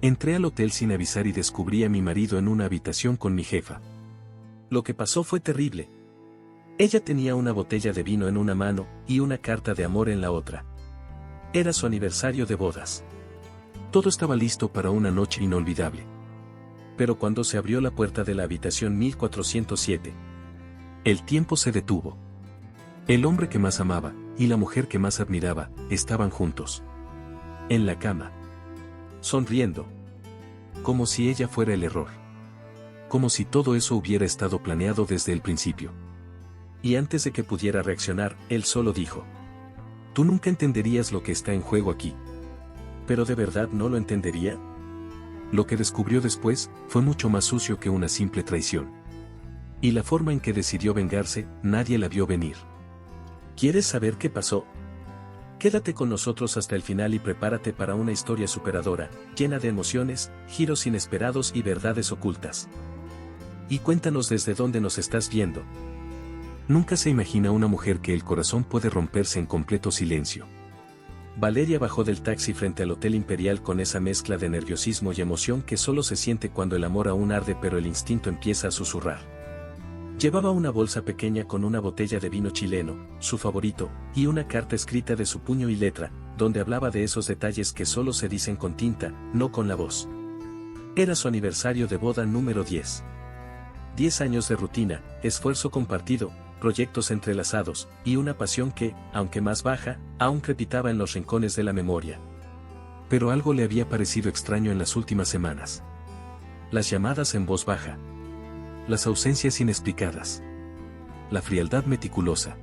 Entré al hotel sin avisar y descubrí a mi marido en una habitación con mi jefa. Lo que pasó fue terrible. Ella tenía una botella de vino en una mano y una carta de amor en la otra. Era su aniversario de bodas. Todo estaba listo para una noche inolvidable. Pero cuando se abrió la puerta de la habitación 1407, el tiempo se detuvo. El hombre que más amaba y la mujer que más admiraba estaban juntos. En la cama. Sonriendo. Como si ella fuera el error. Como si todo eso hubiera estado planeado desde el principio. Y antes de que pudiera reaccionar, él solo dijo: «Tú nunca entenderías lo que está en juego aquí». ¿Pero de verdad no lo entendería? Lo que descubrió después fue mucho más sucio que una simple traición. Y la forma en que decidió vengarse, nadie la vio venir. ¿Quieres saber qué pasó? Quédate con nosotros hasta el final y prepárate para una historia superadora, llena de emociones, giros inesperados y verdades ocultas. Y cuéntanos desde dónde nos estás viendo. Nunca se imagina una mujer que el corazón puede romperse en completo silencio. Valeria bajó del taxi frente al Hotel Imperial con esa mezcla de nerviosismo y emoción que solo se siente cuando el amor aún arde pero el instinto empieza a susurrar. Llevaba una bolsa pequeña con una botella de vino chileno, su favorito, y una carta escrita de su puño y letra, donde hablaba de esos detalles que solo se dicen con tinta, no con la voz. Era su aniversario de boda número 10. 10 años de rutina, esfuerzo compartido, proyectos entrelazados, y una pasión que, aunque más baja, aún crepitaba en los rincones de la memoria. Pero algo le había parecido extraño en las últimas semanas. Las llamadas en voz baja. Las ausencias inexplicadas. La frialdad meticulosa.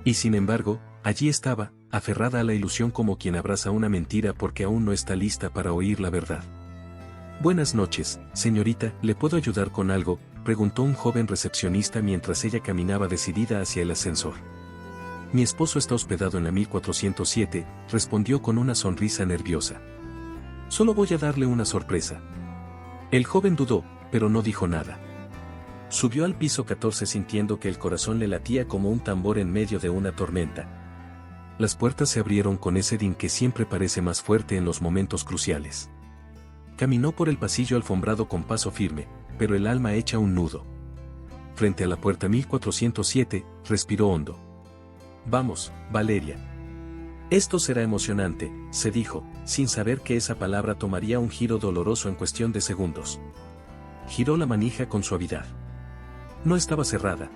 Y sin embargo, allí estaba, aferrada a la ilusión como quien abraza una mentira porque aún no está lista para oír la verdad. «Buenas noches, señorita, ¿le puedo ayudar con algo?», preguntó un joven recepcionista mientras ella caminaba decidida hacia el ascensor. «Mi esposo está hospedado en la 1407», respondió con una sonrisa nerviosa. «Solo voy a darle una sorpresa». El joven dudó, pero no dijo nada. Subió al piso 14 sintiendo que el corazón le latía como un tambor en medio de una tormenta. Las puertas se abrieron con ese din que siempre parece más fuerte en los momentos cruciales. Caminó por el pasillo alfombrado con paso firme, pero el alma hecha un nudo. Frente a la puerta 1407, respiró hondo. «Vamos, Valeria. Esto será emocionante», se dijo, sin saber que esa palabra tomaría un giro doloroso en cuestión de segundos. Giró la manija con suavidad. No estaba cerrada.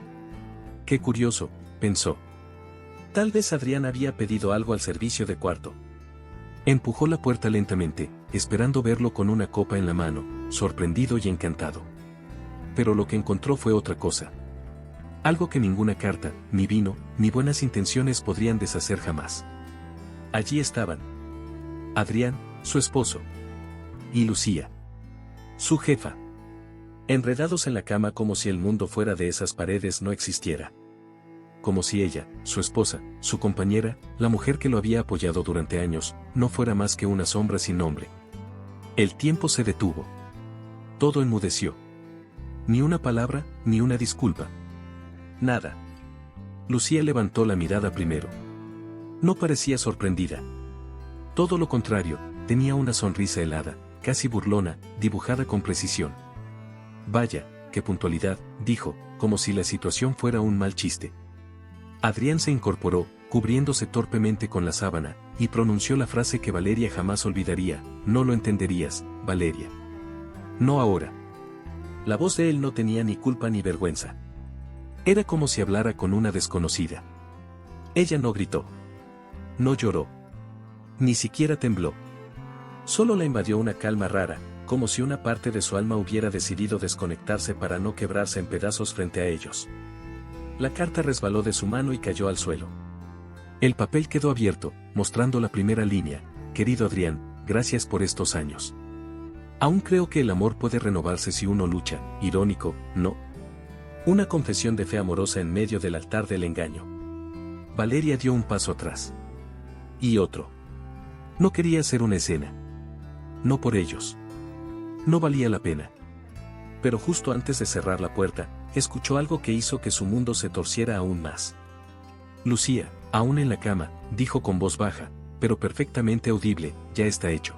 «Qué curioso», pensó. Tal vez Adrián había pedido algo al servicio de cuarto. Empujó la puerta lentamente, esperando verlo con una copa en la mano, sorprendido y encantado. Pero lo que encontró fue otra cosa. Algo que ninguna carta, ni vino, ni buenas intenciones podrían deshacer jamás. Allí estaban. Adrián, su esposo. Y Lucía. Su jefa. Enredados en la cama como si el mundo fuera de esas paredes no existiera. Como si ella, su esposa, su compañera, la mujer que lo había apoyado durante años, no fuera más que una sombra sin nombre. El tiempo se detuvo. Todo enmudeció. Ni una palabra, ni una disculpa. Nada. Lucía levantó la mirada primero. No parecía sorprendida. Todo lo contrario, tenía una sonrisa helada, casi burlona, dibujada con precisión. «Vaya, qué puntualidad», dijo, como si la situación fuera un mal chiste. Adrián se incorporó, cubriéndose torpemente con la sábana, y pronunció la frase que Valeria jamás olvidaría: «No lo entenderías, Valeria. No ahora». La voz de él no tenía ni culpa ni vergüenza. Era como si hablara con una desconocida. Ella no gritó. No lloró. Ni siquiera tembló. Solo la invadió una calma rara, como si una parte de su alma hubiera decidido desconectarse para no quebrarse en pedazos frente a ellos. La carta resbaló de su mano y cayó al suelo. El papel quedó abierto, mostrando la primera línea: «Querido Adrián, gracias por estos años. Aún creo que el amor puede renovarse si uno lucha». Irónico, ¿no? Una confesión de fe amorosa en medio del altar del engaño. Valeria dio un paso atrás. Y otro. No quería hacer una escena. No por ellos. No valía la pena. Pero justo antes de cerrar la puerta, escuchó algo que hizo que su mundo se torciera aún más. «Lucía, aún en la cama», dijo con voz baja, pero perfectamente audible: «ya está hecho».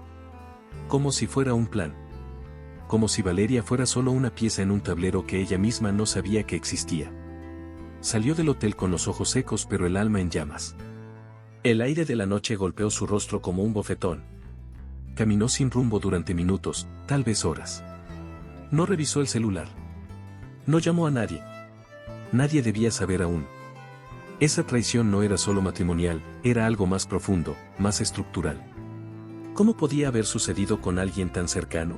Como si fuera un plan. Como si Valeria fuera solo una pieza en un tablero que ella misma no sabía que existía. Salió del hotel con los ojos secos pero el alma en llamas. El aire de la noche golpeó su rostro como un bofetón. Caminó sin rumbo durante minutos, tal vez horas. No revisó el celular. No llamó a nadie. Nadie debía saber aún. Esa traición no era solo matrimonial, era algo más profundo, más estructural. ¿Cómo podía haber sucedido con alguien tan cercano?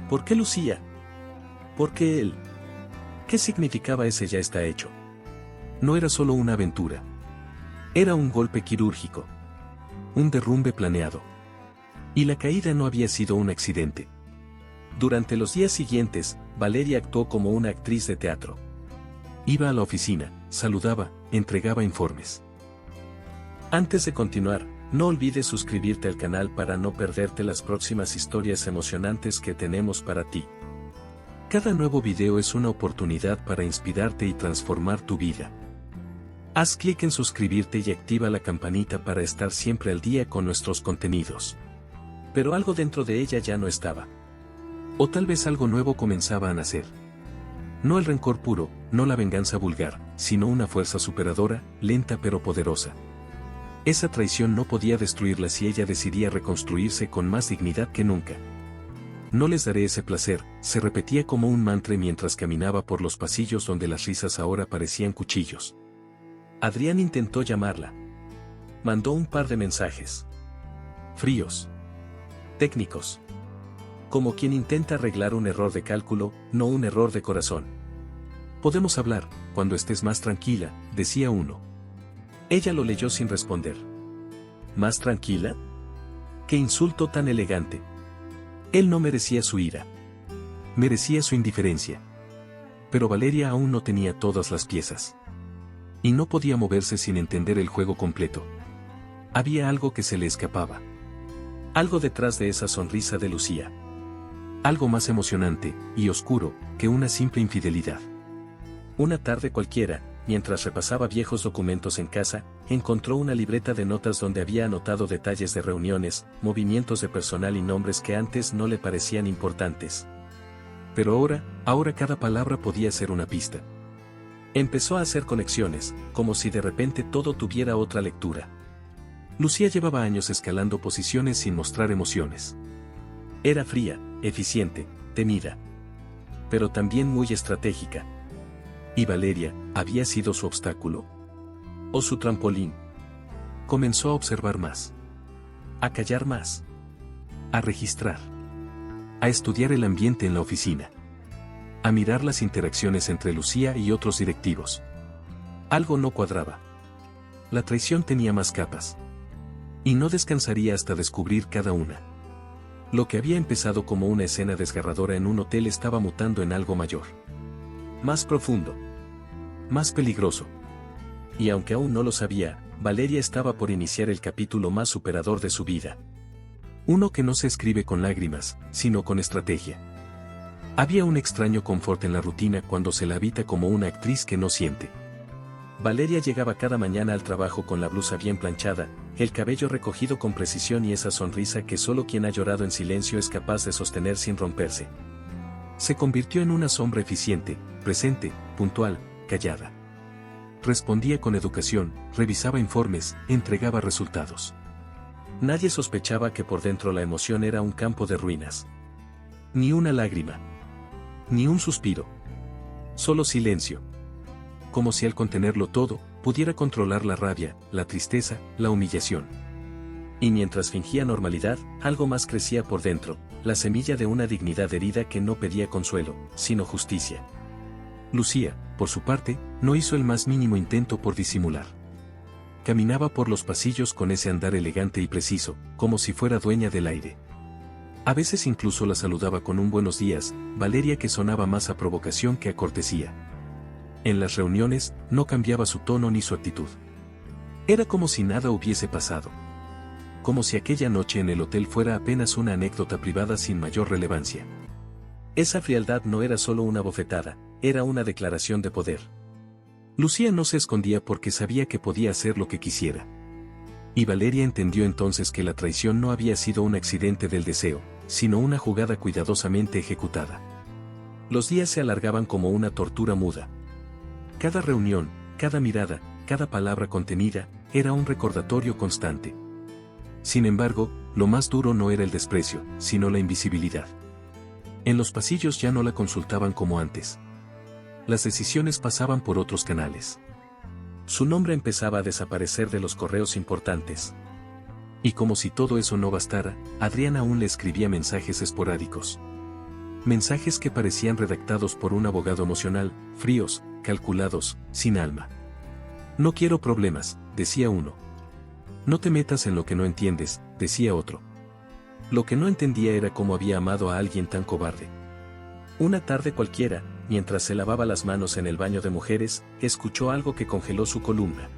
¿Por qué Lucía? ¿Por qué él? ¿Qué significaba ese ya está hecho? No era solo una aventura. Era un golpe quirúrgico. Un derrumbe planeado. Y la caída no había sido un accidente. Durante los días siguientes, Valeria actuó como una actriz de teatro. Iba a la oficina, saludaba, entregaba informes. Antes de continuar, no olvides suscribirte al canal para no perderte las próximas historias emocionantes que tenemos para ti. Cada nuevo video es una oportunidad para inspirarte y transformar tu vida. Haz clic en suscribirte y activa la campanita para estar siempre al día con nuestros contenidos. Pero algo dentro de ella ya no estaba. O tal vez algo nuevo comenzaba a nacer. No el rencor puro, no la venganza vulgar, sino una fuerza superadora, lenta pero poderosa. Esa traición no podía destruirla si ella decidía reconstruirse con más dignidad que nunca. No les daré ese placer, se repetía como un mantra mientras caminaba por los pasillos donde las risas ahora parecían cuchillos. Adrián intentó llamarla. Mandó un par de mensajes. Fríos. Técnicos. Como quien intenta arreglar un error de cálculo, no un error de corazón. Podemos hablar, cuando estés más tranquila, decía uno. Ella lo leyó sin responder. ¿Más tranquila? ¡Qué insulto tan elegante! Él no merecía su ira. Merecía su indiferencia. Pero Valeria aún no tenía todas las piezas. Y no podía moverse sin entender el juego completo. Había algo que se le escapaba. Algo detrás de esa sonrisa de Lucía. Algo más emocionante y oscuro que una simple infidelidad. Una tarde cualquiera, mientras repasaba viejos documentos en casa, encontró una libreta de notas donde había anotado detalles de reuniones, movimientos de personal y nombres que antes no le parecían importantes. Pero ahora cada palabra podía ser una pista. Empezó a hacer conexiones, como si de repente todo tuviera otra lectura. Lucía llevaba años escalando posiciones sin mostrar emociones. Era fría, eficiente, temida. Pero también muy estratégica. ¿Y Valeria había sido su obstáculo? ¿O su trampolín? Comenzó a observar más. A callar más. A registrar. A estudiar el ambiente en la oficina. A mirar las interacciones entre Lucía y otros directivos. Algo no cuadraba. La traición tenía más capas. Y no descansaría hasta descubrir cada una. Lo que había empezado como una escena desgarradora en un hotel estaba mutando en algo mayor. Más profundo. Más peligroso. Y aunque aún no lo sabía, Valeria estaba por iniciar el capítulo más superador de su vida. Uno que no se escribe con lágrimas, sino con estrategia. Había un extraño confort en la rutina cuando se la habita como una actriz que no siente. Valeria llegaba cada mañana al trabajo con la blusa bien planchada, el cabello recogido con precisión y esa sonrisa que solo quien ha llorado en silencio es capaz de sostener sin romperse. Se convirtió en una sombra eficiente, presente, puntual, callada. Respondía con educación, revisaba informes, entregaba resultados. Nadie sospechaba que por dentro la emoción era un campo de ruinas. Ni una lágrima. Ni un suspiro. Solo silencio. Como si al contenerlo todo, pudiera controlar la rabia, la tristeza, la humillación. Y mientras fingía normalidad, algo más crecía por dentro, la semilla de una dignidad herida que no pedía consuelo, sino justicia. Lucía, por su parte, no hizo el más mínimo intento por disimular. Caminaba por los pasillos con ese andar elegante y preciso, como si fuera dueña del aire. A veces incluso la saludaba con un buenos días, Valeria, que sonaba más a provocación que a cortesía. En las reuniones, no cambiaba su tono ni su actitud. Era como si nada hubiese pasado. Como si aquella noche en el hotel fuera apenas una anécdota privada sin mayor relevancia. Esa frialdad no era solo una bofetada, era una declaración de poder. Lucía no se escondía porque sabía que podía hacer lo que quisiera. Y Valeria entendió entonces que la traición no había sido un accidente del deseo, sino una jugada cuidadosamente ejecutada. Los días se alargaban como una tortura muda. Cada reunión, cada mirada, cada palabra contenida, era un recordatorio constante. Sin embargo, lo más duro no era el desprecio, sino la invisibilidad. En los pasillos ya no la consultaban como antes. Las decisiones pasaban por otros canales. Su nombre empezaba a desaparecer de los correos importantes. Y como si todo eso no bastara, Adriana aún le escribía mensajes esporádicos. Mensajes que parecían redactados por un abogado emocional, fríos, calculados, sin alma. No quiero problemas, decía uno. No te metas en lo que no entiendes, decía otro. Lo que no entendía era cómo había amado a alguien tan cobarde. Una tarde cualquiera, mientras se lavaba las manos en el baño de mujeres, escuchó algo que congeló su columna.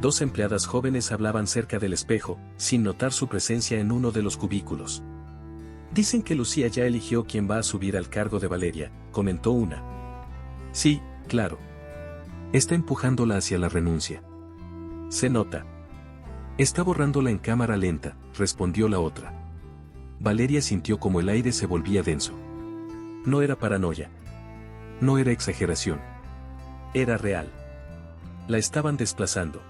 Dos empleadas jóvenes hablaban cerca del espejo, sin notar su presencia en uno de los cubículos. Dicen que Lucía ya eligió quién va a subir al cargo de Valeria, comentó una. Sí, claro. Está empujándola hacia la renuncia. Se nota. Está borrándola en cámara lenta, respondió la otra. Valeria sintió como el aire se volvía denso. No era paranoia. No era exageración. Era real. La estaban desplazando.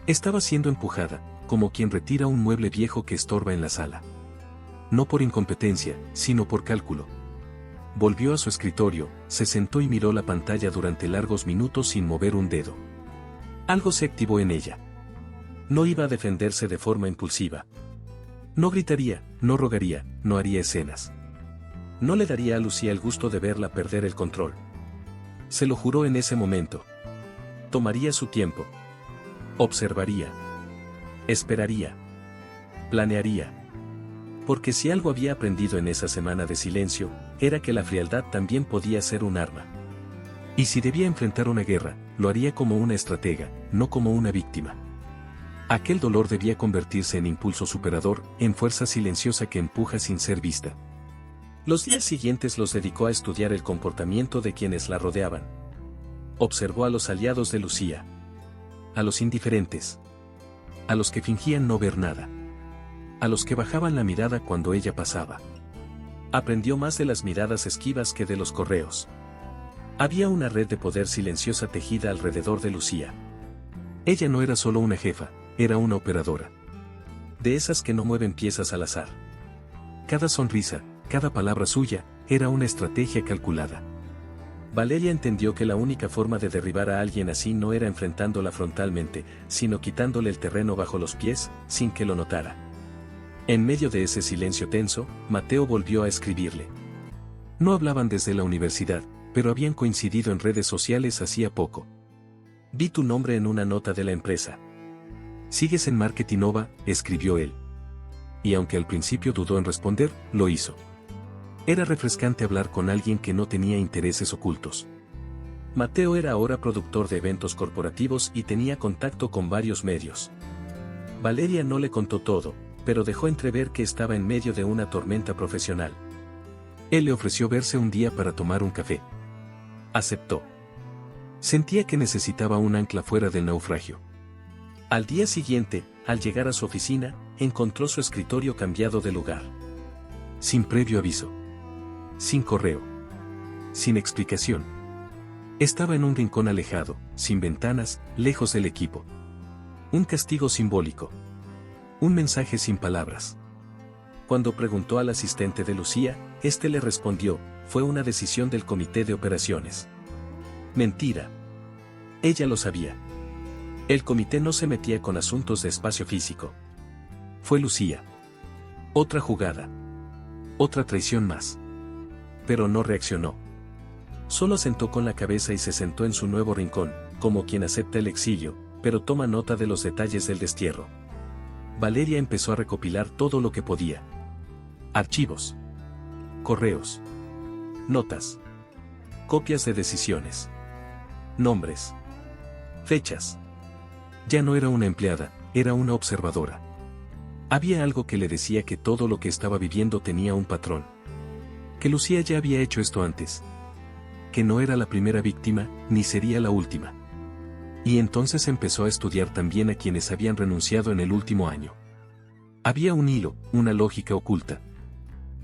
Estaba siendo empujada, como quien retira un mueble viejo que estorba en la sala. No por incompetencia, sino por cálculo. Volvió a su escritorio, se sentó y miró la pantalla durante largos minutos sin mover un dedo. Algo se activó en ella. No iba a defenderse de forma impulsiva. No gritaría, no rogaría, no haría escenas. No le daría a Lucía el gusto de verla perder el control. Se lo juró en ese momento. Tomaría su tiempo. Observaría. Esperaría. Planearía. Porque si algo había aprendido en esa semana de silencio, era que la frialdad también podía ser un arma. Y si debía enfrentar una guerra, lo haría como una estratega, no como una víctima. Aquel dolor debía convertirse en impulso superador, en fuerza silenciosa que empuja sin ser vista. Los días siguientes los dedicó a estudiar el comportamiento de quienes la rodeaban. Observó a los aliados de Lucía. A los indiferentes. A los que fingían no ver nada. A los que bajaban la mirada cuando ella pasaba. Aprendió más de las miradas esquivas que de los correos. Había una red de poder silenciosa tejida alrededor de Lucía. Ella no era solo una jefa, era una operadora. De esas que no mueven piezas al azar. Cada sonrisa, cada palabra suya, era una estrategia calculada. Valeria entendió que la única forma de derribar a alguien así no era enfrentándola frontalmente, sino quitándole el terreno bajo los pies, sin que lo notara. En medio de ese silencio tenso, Mateo volvió a escribirle. No hablaban desde la universidad, pero habían coincidido en redes sociales hacía poco. Vi tu nombre en una nota de la empresa. ¿Sigues en Marketing Nova?, escribió él. Y aunque al principio dudó en responder, lo hizo. Era refrescante hablar con alguien que no tenía intereses ocultos. Mateo era ahora productor de eventos corporativos y tenía contacto con varios medios. Valeria no le contó todo, pero dejó entrever que estaba en medio de una tormenta profesional. Él le ofreció verse un día para tomar un café. Aceptó. Sentía que necesitaba un ancla fuera del naufragio. Al día siguiente, al llegar a su oficina, encontró su escritorio cambiado de lugar. Sin previo aviso. Sin correo. Sin explicación. Estaba en un rincón alejado, sin ventanas, lejos del equipo. Un castigo simbólico. Un mensaje sin palabras. Cuando preguntó al asistente de Lucía, este le respondió, fue una decisión del comité de operaciones. Mentira. Ella lo sabía. El comité no se metía con asuntos de espacio físico. Fue Lucía. Otra jugada. Otra traición más. Pero no reaccionó. Solo asentó con la cabeza y se sentó en su nuevo rincón, como quien acepta el exilio, pero toma nota de los detalles del destierro. Valeria empezó a recopilar todo lo que podía. Archivos. Correos. Notas. Copias de decisiones. Nombres. Fechas. Ya no era una empleada, era una observadora. Había algo que le decía que todo lo que estaba viviendo tenía un patrón. Que Lucía ya había hecho esto antes. Que no era la primera víctima, ni sería la última. Y entonces empezó a estudiar también a quienes habían renunciado en el último año. Había un hilo, una lógica oculta.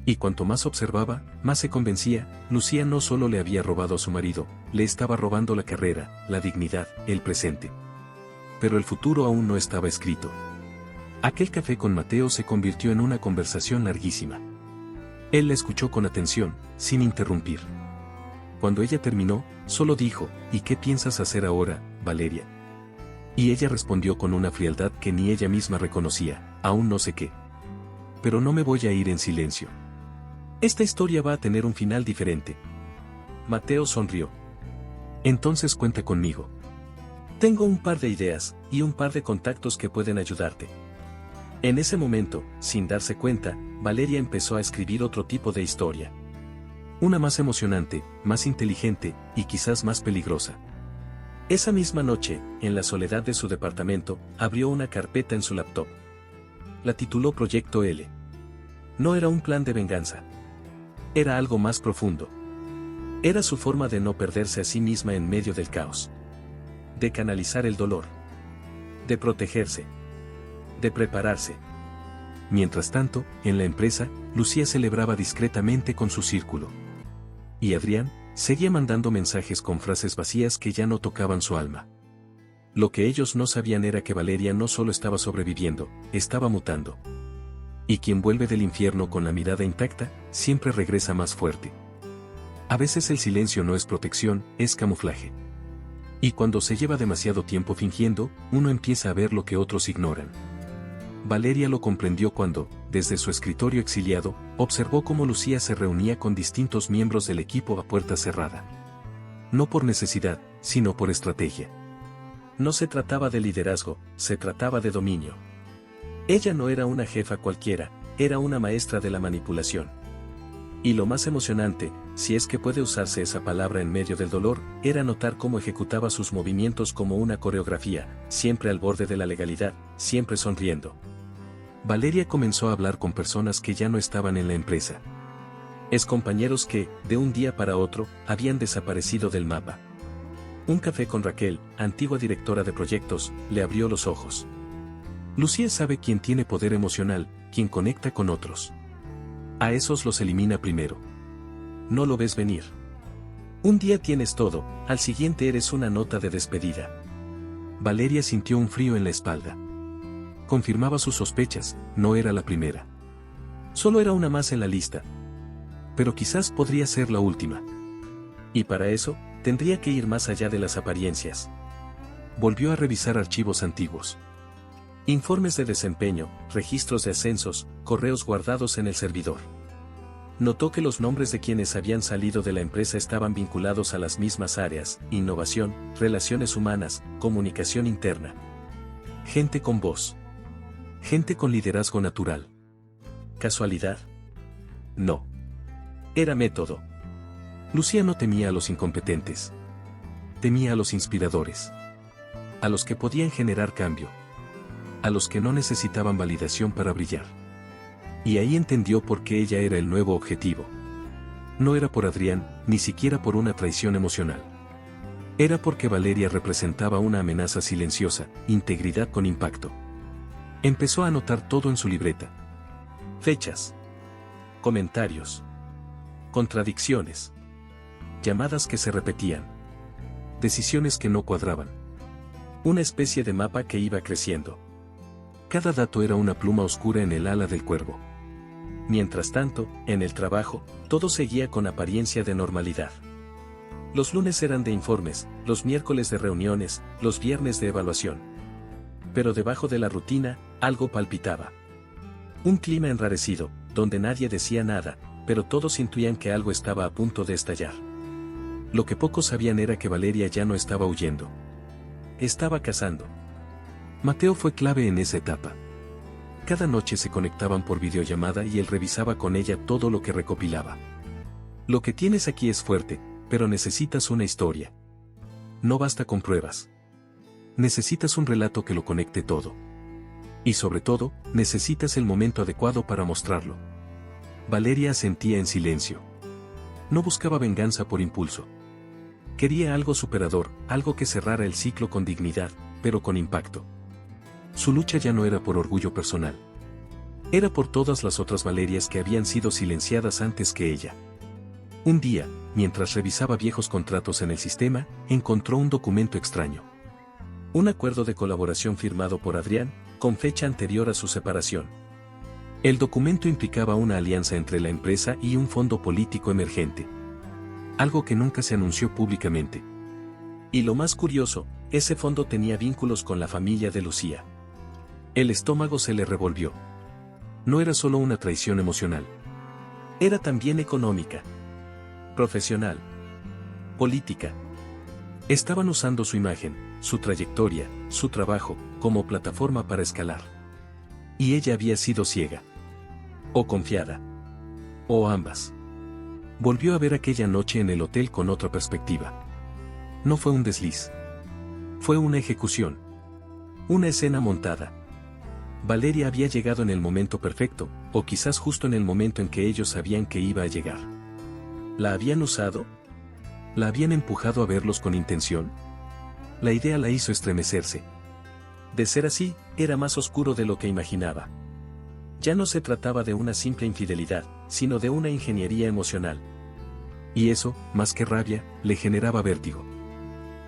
Y cuanto más observaba, más se convencía, Lucía no solo le había robado a su marido, le estaba robando la carrera, la dignidad, el presente. Pero el futuro aún no estaba escrito. Aquel café con Mateo se convirtió en una conversación larguísima. Él la escuchó con atención, sin interrumpir. Cuando ella terminó, solo dijo, ¿y qué piensas hacer ahora, Valeria? Y ella respondió con una frialdad que ni ella misma reconocía, aún no sé qué. Pero no me voy a ir en silencio. Esta historia va a tener un final diferente. Mateo sonrió. Entonces cuenta conmigo. Tengo un par de ideas, y un par de contactos que pueden ayudarte. En ese momento, sin darse cuenta, Valeria empezó a escribir otro tipo de historia. Una más emocionante, más inteligente, y quizás más peligrosa. Esa misma noche, en la soledad de su departamento, abrió una carpeta en su laptop. La tituló Proyecto L. No era un plan de venganza. Era algo más profundo. Era su forma de no perderse a sí misma en medio del caos. De canalizar el dolor. De protegerse. De prepararse. Mientras tanto, en la empresa, Lucía celebraba discretamente con su círculo. Y Adrián seguía mandando mensajes con frases vacías que ya no tocaban su alma. Lo que ellos no sabían era que Valeria no solo estaba sobreviviendo, estaba mutando. Y quien vuelve del infierno con la mirada intacta, siempre regresa más fuerte. A veces el silencio no es protección, es camuflaje. Y cuando se lleva demasiado tiempo fingiendo, uno empieza a ver lo que otros ignoran. Valeria lo comprendió cuando, desde su escritorio exiliado, observó cómo Lucía se reunía con distintos miembros del equipo a puerta cerrada. No por necesidad, sino por estrategia. No se trataba de liderazgo, se trataba de dominio. Ella no era una jefa cualquiera, era una maestra de la manipulación. Y lo más emocionante, si es que puede usarse esa palabra en medio del dolor, era notar cómo ejecutaba sus movimientos como una coreografía, siempre al borde de la legalidad, siempre sonriendo. Valeria comenzó a hablar con personas que ya no estaban en la empresa. Excompañeros que, de un día para otro, habían desaparecido del mapa. Un café con Raquel, antigua directora de proyectos, le abrió los ojos. Lucía sabe quién tiene poder emocional, quién conecta con otros. A esos los elimina primero. No lo ves venir. Un día tienes todo, al siguiente eres una nota de despedida. Valeria sintió un frío en la espalda. Confirmaba sus sospechas, no era la primera. Solo era una más en la lista. Pero quizás podría ser la última. Y para eso, tendría que ir más allá de las apariencias. Volvió a revisar archivos antiguos. Informes de desempeño, registros de ascensos, correos guardados en el servidor. Notó que los nombres de quienes habían salido de la empresa estaban vinculados a las mismas áreas: innovación, relaciones humanas, comunicación interna. Gente con voz. Gente con liderazgo natural. ¿Casualidad? No. Era método. Lucía no temía a los incompetentes. Temía a los inspiradores. A los que podían generar cambio. A los que no necesitaban validación para brillar. Y ahí entendió por qué ella era el nuevo objetivo. No era por Adrián, ni siquiera por una traición emocional. Era porque Valeria representaba una amenaza silenciosa, integridad con impacto. Empezó a anotar todo en su libreta. Fechas. Comentarios. Contradicciones. Llamadas que se repetían. Decisiones que no cuadraban. Una especie de mapa que iba creciendo. Cada dato era una pluma oscura en el ala del cuervo. Mientras tanto, en el trabajo, todo seguía con apariencia de normalidad. Los lunes eran de informes, los miércoles de reuniones, los viernes de evaluación. Pero debajo de la rutina, algo palpitaba. Un clima enrarecido, donde nadie decía nada, pero todos intuían que algo estaba a punto de estallar. Lo que pocos sabían era que Valeria ya no estaba huyendo. Estaba cazando. Mateo fue clave en esa etapa. Cada noche se conectaban por videollamada y él revisaba con ella todo lo que recopilaba. Lo que tienes aquí es fuerte, pero necesitas una historia. No basta con pruebas. Necesitas un relato que lo conecte todo. Y sobre todo, necesitas el momento adecuado para mostrarlo. Valeria asentía en silencio. No buscaba venganza por impulso. Quería algo superador, algo que cerrara el ciclo con dignidad, pero con impacto. Su lucha ya no era por orgullo personal. Era por todas las otras Valerias que habían sido silenciadas antes que ella. Un día, mientras revisaba viejos contratos en el sistema, encontró un documento extraño. Un acuerdo de colaboración firmado por Adrián, con fecha anterior a su separación. El documento implicaba una alianza entre la empresa y un fondo político emergente. Algo que nunca se anunció públicamente. Y lo más curioso, ese fondo tenía vínculos con la familia de Lucía. El estómago se le revolvió. No era solo una traición emocional. Era también económica. Profesional. Política. Estaban usando su imagen, su trayectoria, su trabajo, como plataforma para escalar. Y ella había sido ciega. O confiada. O ambas. Volvió a ver aquella noche en el hotel con otra perspectiva. No fue un desliz. Fue una ejecución. Una escena montada. Valeria había llegado en el momento perfecto, o quizás justo en el momento en que ellos sabían que iba a llegar. ¿La habían usado? ¿La habían empujado a verlos con intención? La idea la hizo estremecerse. De ser así, era más oscuro de lo que imaginaba. Ya no se trataba de una simple infidelidad, sino de una ingeniería emocional. Y eso, más que rabia, le generaba vértigo.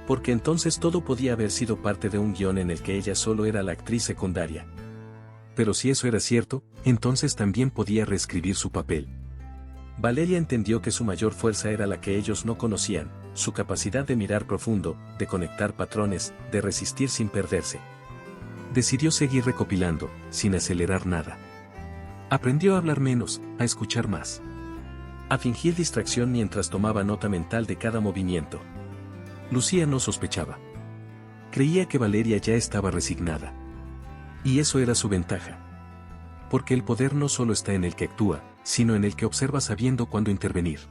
Porque entonces todo podía haber sido parte de un guión en el que ella solo era la actriz secundaria. Pero si eso era cierto, entonces también podía reescribir su papel. Valeria entendió que su mayor fuerza era la que ellos no conocían, su capacidad de mirar profundo, de conectar patrones, de resistir sin perderse. Decidió seguir recopilando, sin acelerar nada. Aprendió a hablar menos, a escuchar más. A fingir distracción mientras tomaba nota mental de cada movimiento. Lucía no sospechaba. Creía que Valeria ya estaba resignada. Y eso era su ventaja. Porque el poder no solo está en el que actúa, sino en el que observa sabiendo cuándo intervenir.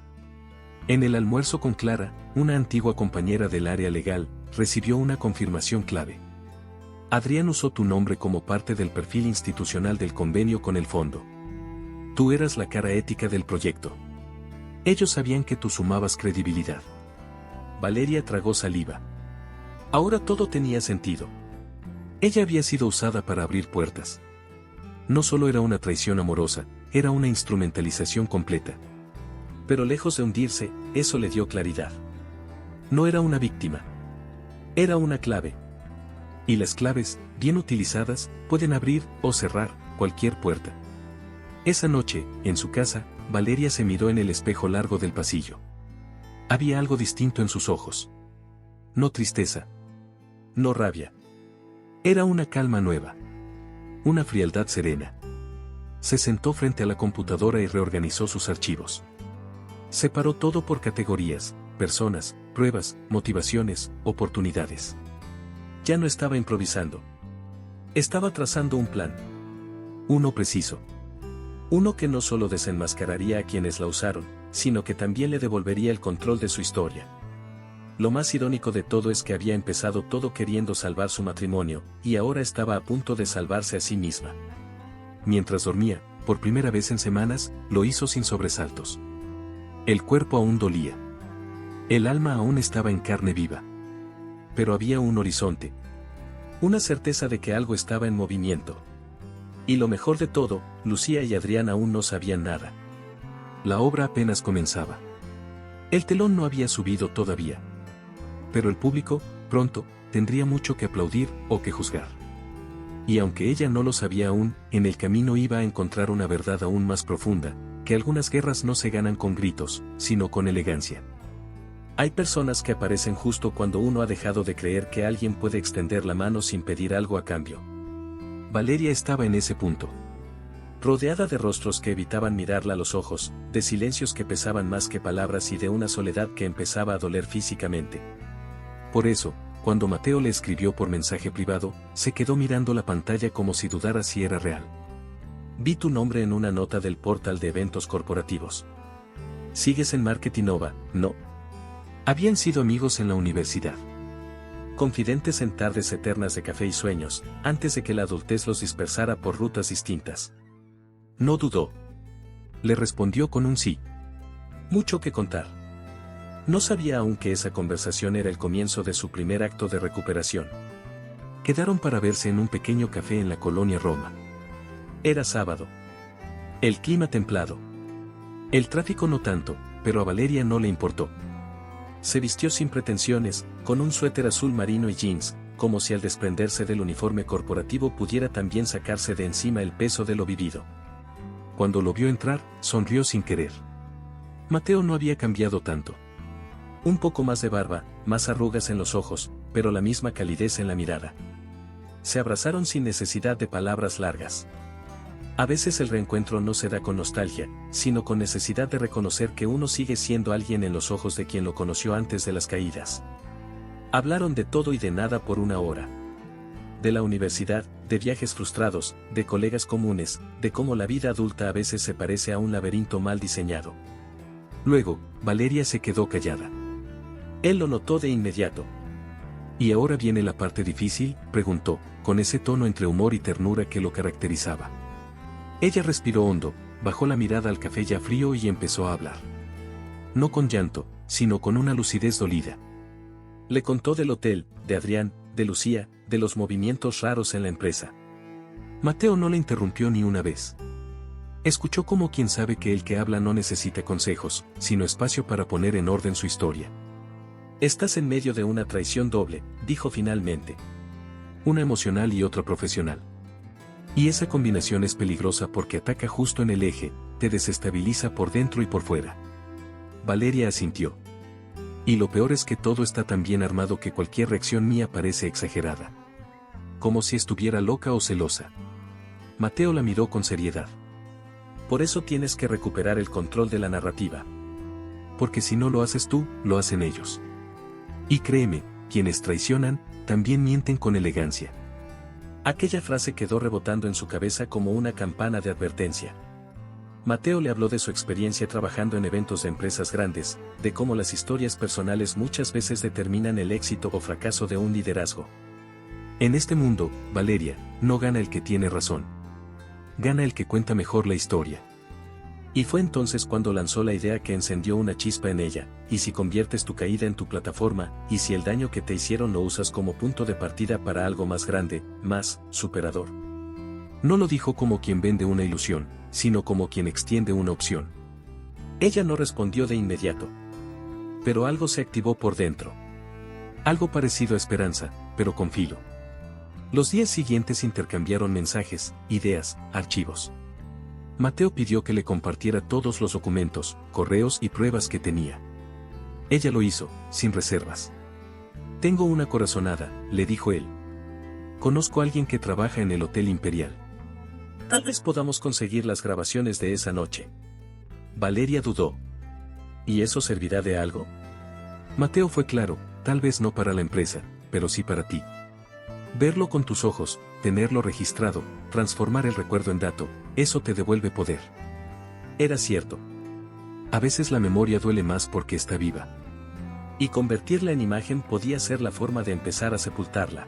En el almuerzo con Clara, una antigua compañera del área legal, recibió una confirmación clave. Adrián usó tu nombre como parte del perfil institucional del convenio con el fondo. Tú eras la cara ética del proyecto. Ellos sabían que tú sumabas credibilidad. Valeria tragó saliva. Ahora todo tenía sentido. Ella había sido usada para abrir puertas. No solo era una traición amorosa, era una instrumentalización completa. Pero lejos de hundirse, eso le dio claridad. No era una víctima. Era una clave. Y las claves, bien utilizadas, pueden abrir o cerrar cualquier puerta. Esa noche, en su casa, Valeria se miró en el espejo largo del pasillo. Había algo distinto en sus ojos. No tristeza. No rabia. Era una calma nueva. Una frialdad serena. Se sentó frente a la computadora y reorganizó sus archivos. Separó todo por categorías, personas, pruebas, motivaciones, oportunidades. Ya no estaba improvisando. Estaba trazando un plan. Uno preciso. Uno que no solo desenmascararía a quienes la usaron, sino que también le devolvería el control de su historia. Lo más irónico de todo es que había empezado todo queriendo salvar su matrimonio, y ahora estaba a punto de salvarse a sí misma. Mientras dormía, por primera vez en semanas, lo hizo sin sobresaltos. El cuerpo aún dolía. El alma aún estaba en carne viva. Pero había un horizonte. Una certeza de que algo estaba en movimiento. Y lo mejor de todo, Lucía y Adrián aún no sabían nada. La obra apenas comenzaba. El telón no había subido todavía. Pero el público, pronto, tendría mucho que aplaudir o que juzgar. Y aunque ella no lo sabía aún, en el camino iba a encontrar una verdad aún más profunda, que algunas guerras no se ganan con gritos, sino con elegancia. Hay personas que aparecen justo cuando uno ha dejado de creer que alguien puede extender la mano sin pedir algo a cambio. Valeria estaba en ese punto. Rodeada de rostros que evitaban mirarla a los ojos, de silencios que pesaban más que palabras y de una soledad que empezaba a doler físicamente. Por eso, cuando Mateo le escribió por mensaje privado, se quedó mirando la pantalla como si dudara si era real. Vi tu nombre en una nota del portal de eventos corporativos. ¿Sigues en Marketing Nova? No. Habían sido amigos en la universidad. Confidentes en tardes eternas de café y sueños, antes de que la adultez los dispersara por rutas distintas. No dudó. Le respondió con un sí. Mucho que contar. No sabía aún que esa conversación era el comienzo de su primer acto de recuperación. Quedaron para verse en un pequeño café en la colonia Roma. Era sábado. El clima templado. El tráfico no tanto, pero a Valeria no le importó. Se vistió sin pretensiones, con un suéter azul marino y jeans, como si al desprenderse del uniforme corporativo pudiera también sacarse de encima el peso de lo vivido. Cuando lo vio entrar, sonrió sin querer. Mateo no había cambiado tanto. Un poco más de barba, más arrugas en los ojos, pero la misma calidez en la mirada. Se abrazaron sin necesidad de palabras largas. A veces el reencuentro no se da con nostalgia, sino con necesidad de reconocer que uno sigue siendo alguien en los ojos de quien lo conoció antes de las caídas. Hablaron de todo y de nada por una hora. De la universidad, de viajes frustrados, de colegas comunes, de cómo la vida adulta a veces se parece a un laberinto mal diseñado. Luego, Valeria se quedó callada. Él lo notó de inmediato. ¿Y ahora viene la parte difícil?, preguntó, con ese tono entre humor y ternura que lo caracterizaba. Ella respiró hondo, bajó la mirada al café ya frío y empezó a hablar. No con llanto, sino con una lucidez dolida. Le contó del hotel, de Adrián, de Lucía, de los movimientos raros en la empresa. Mateo no le interrumpió ni una vez. Escuchó como quien sabe que el que habla no necesita consejos, sino espacio para poner en orden su historia. Estás en medio de una traición doble, dijo finalmente. Una emocional y otra profesional. Y esa combinación es peligrosa porque ataca justo en el eje, te desestabiliza por dentro y por fuera. Valeria asintió. Y lo peor es que todo está tan bien armado que cualquier reacción mía parece exagerada. Como si estuviera loca o celosa. Mateo la miró con seriedad. Por eso tienes que recuperar el control de la narrativa. Porque si no lo haces tú, lo hacen ellos. Y créeme, quienes traicionan, también mienten con elegancia. Aquella frase quedó rebotando en su cabeza como una campana de advertencia. Mateo le habló de su experiencia trabajando en eventos de empresas grandes, de cómo las historias personales muchas veces determinan el éxito o fracaso de un liderazgo. En este mundo, Valeria, no gana el que tiene razón. Gana el que cuenta mejor la historia. Y fue entonces cuando lanzó la idea que encendió una chispa en ella, y si conviertes tu caída en tu plataforma, y si el daño que te hicieron lo usas como punto de partida para algo más grande, más superador. No lo dijo como quien vende una ilusión, sino como quien extiende una opción. Ella no respondió de inmediato. Pero algo se activó por dentro. Algo parecido a esperanza, pero con filo. Los días siguientes intercambiaron mensajes, ideas, archivos. Mateo pidió que le compartiera todos los documentos, correos y pruebas que tenía. Ella lo hizo, sin reservas. Tengo una corazonada, le dijo él. Conozco a alguien que trabaja en el Hotel Imperial. Tal vez podamos conseguir las grabaciones de esa noche. Valeria dudó. ¿Y eso servirá de algo? Mateo fue claro, tal vez no para la empresa, pero sí para ti. Verlo con tus ojos, tenerlo registrado, transformar el recuerdo en dato, eso te devuelve poder. Era cierto. A veces la memoria duele más porque está viva. Y convertirla en imagen podía ser la forma de empezar a sepultarla.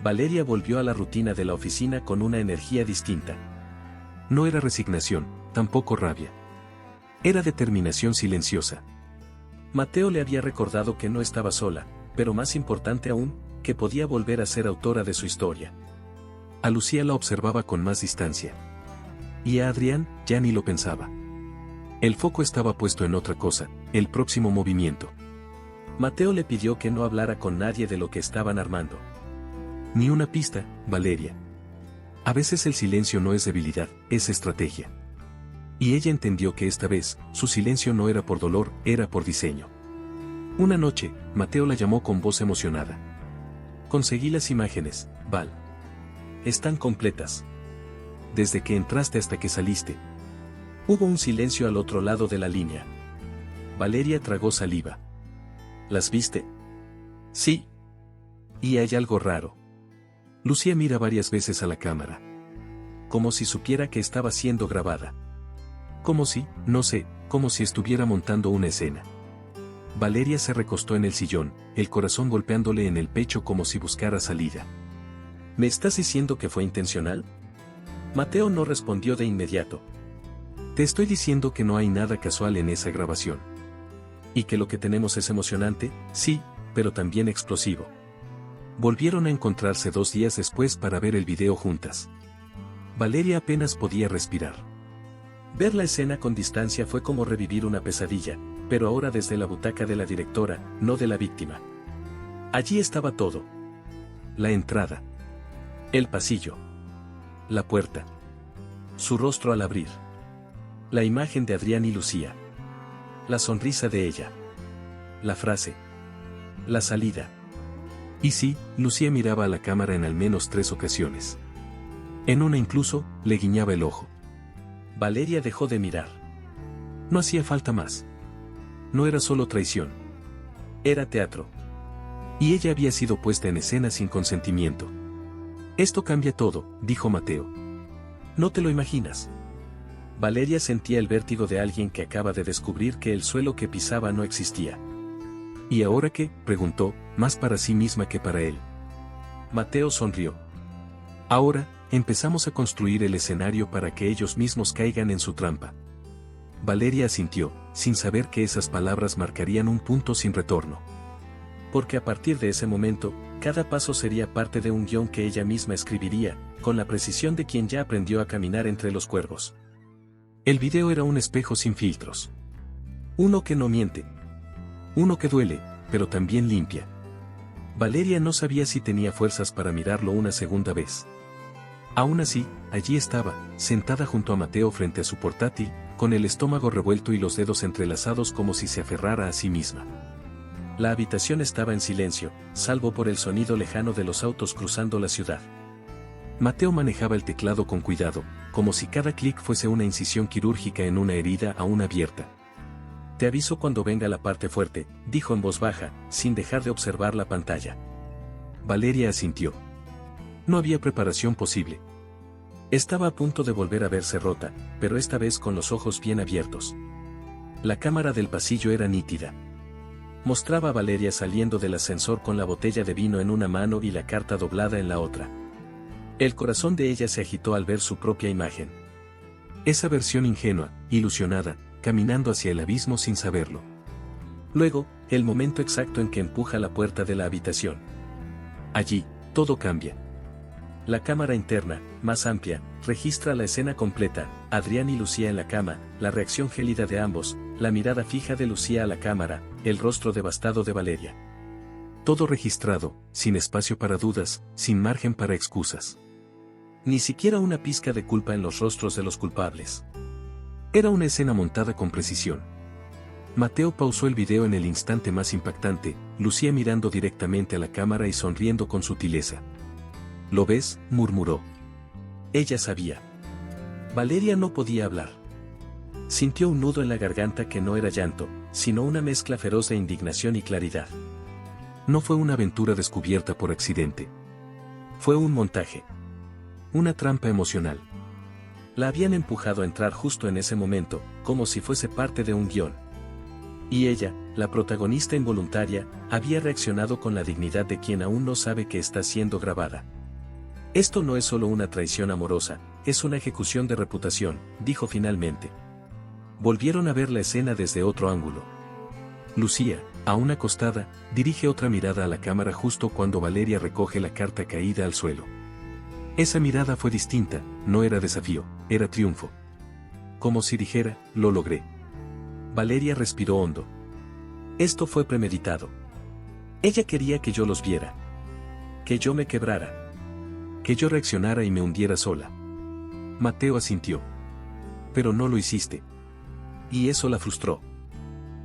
Valeria volvió a la rutina de la oficina con una energía distinta. No era resignación, tampoco rabia. Era determinación silenciosa. Mateo le había recordado que no estaba sola, pero más importante aún, que podía volver a ser autora de su historia. A Lucía la observaba con más distancia. Y a Adrián, ya ni lo pensaba. El foco estaba puesto en otra cosa, el próximo movimiento. Mateo le pidió que no hablara con nadie de lo que estaban armando. Ni una pista, Valeria. A veces el silencio no es debilidad, es estrategia. Y ella entendió que esta vez, su silencio no era por dolor, era por diseño. Una noche, Mateo la llamó con voz emocionada. Conseguí las imágenes, Val. Están completas. Desde que entraste hasta que saliste. Hubo un silencio al otro lado de la línea. Valeria tragó saliva. ¿Las viste? Sí. Y hay algo raro. Lucía mira varias veces a la cámara. Como si supiera que estaba siendo grabada. Como si, no sé, como si estuviera montando una escena. Valeria se recostó en el sillón, el corazón golpeándole en el pecho como si buscara salida. ¿Me estás diciendo que fue intencional? Mateo no respondió de inmediato. Te estoy diciendo que no hay nada casual en esa grabación. ¿Y que lo que tenemos es emocionante? Sí, pero también explosivo. Volvieron a encontrarse 2 días después para ver el video juntas. Valeria apenas podía respirar. Ver la escena con distancia fue como revivir una pesadilla, pero ahora desde la butaca de la directora, no de la víctima. Allí estaba todo. La entrada. El pasillo. La puerta. Su rostro al abrir. La imagen de Adrián y Lucía. La sonrisa de ella. La frase. La salida. Y sí, Lucía miraba a la cámara en al menos 3 ocasiones. En una incluso, le guiñaba el ojo. Valeria dejó de mirar. No hacía falta más. No era solo traición. Era teatro. Y ella había sido puesta en escena sin consentimiento. Esto cambia todo, dijo Mateo. No te lo imaginas. Valeria sentía el vértigo de alguien que acaba de descubrir que el suelo que pisaba no existía. ¿Y ahora qué?, preguntó, más para sí misma que para él. Mateo sonrió. Ahora, empezamos a construir el escenario para que ellos mismos caigan en su trampa. Valeria asintió, sin saber que esas palabras marcarían un punto sin retorno. Porque a partir de ese momento, cada paso sería parte de un guión que ella misma escribiría, con la precisión de quien ya aprendió a caminar entre los cuervos. El video era un espejo sin filtros. Uno que no miente. Uno que duele, pero también limpia. Valeria no sabía si tenía fuerzas para mirarlo una segunda vez. Aún así, allí estaba, sentada junto a Mateo frente a su portátil, con el estómago revuelto y los dedos entrelazados como si se aferrara a sí misma. La habitación estaba en silencio, salvo por el sonido lejano de los autos cruzando la ciudad. Mateo manejaba el teclado con cuidado, como si cada clic fuese una incisión quirúrgica en una herida aún abierta. Te aviso cuando venga la parte fuerte, dijo en voz baja, sin dejar de observar la pantalla. Valeria asintió. No había preparación posible. Estaba a punto de volver a verse rota, pero esta vez con los ojos bien abiertos. La cámara del pasillo era nítida. Mostraba a Valeria saliendo del ascensor con la botella de vino en una mano y la carta doblada en la otra. El corazón de ella se agitó al ver su propia imagen. Esa versión ingenua, ilusionada, caminando hacia el abismo sin saberlo. Luego, el momento exacto en que empuja la puerta de la habitación. Allí, todo cambia. La cámara interna, más amplia, registra la escena completa, Adrián y Lucía en la cama, la reacción gélida de ambos, la mirada fija de Lucía a la cámara, el rostro devastado de Valeria. Todo registrado, sin espacio para dudas, sin margen para excusas. Ni siquiera una pizca de culpa en los rostros de los culpables. Era una escena montada con precisión. Mateo pausó el video en el instante más impactante, Lucía mirando directamente a la cámara y sonriendo con sutileza. ¿Lo ves?, murmuró. Ella sabía. Valeria no podía hablar. Sintió un nudo en la garganta que no era llanto, sino una mezcla feroz de indignación y claridad. No fue una aventura descubierta por accidente. Fue un montaje. Una trampa emocional. La habían empujado a entrar justo en ese momento, como si fuese parte de un guión. Y ella, la protagonista involuntaria, había reaccionado con la dignidad de quien aún no sabe que está siendo grabada. Esto no es solo una traición amorosa, es una ejecución de reputación, dijo finalmente. Volvieron a ver la escena desde otro ángulo. Lucía, aún acostada, dirige otra mirada a la cámara justo cuando Valeria recoge la carta caída al suelo. Esa mirada fue distinta, no era desafío, era triunfo. Como si dijera, lo logré. Valeria respiró hondo. Esto fue premeditado. Ella quería que yo los viera. Que yo me quebrara. Que yo reaccionara y me hundiera sola. Mateo asintió. Pero no lo hiciste. Y eso la frustró.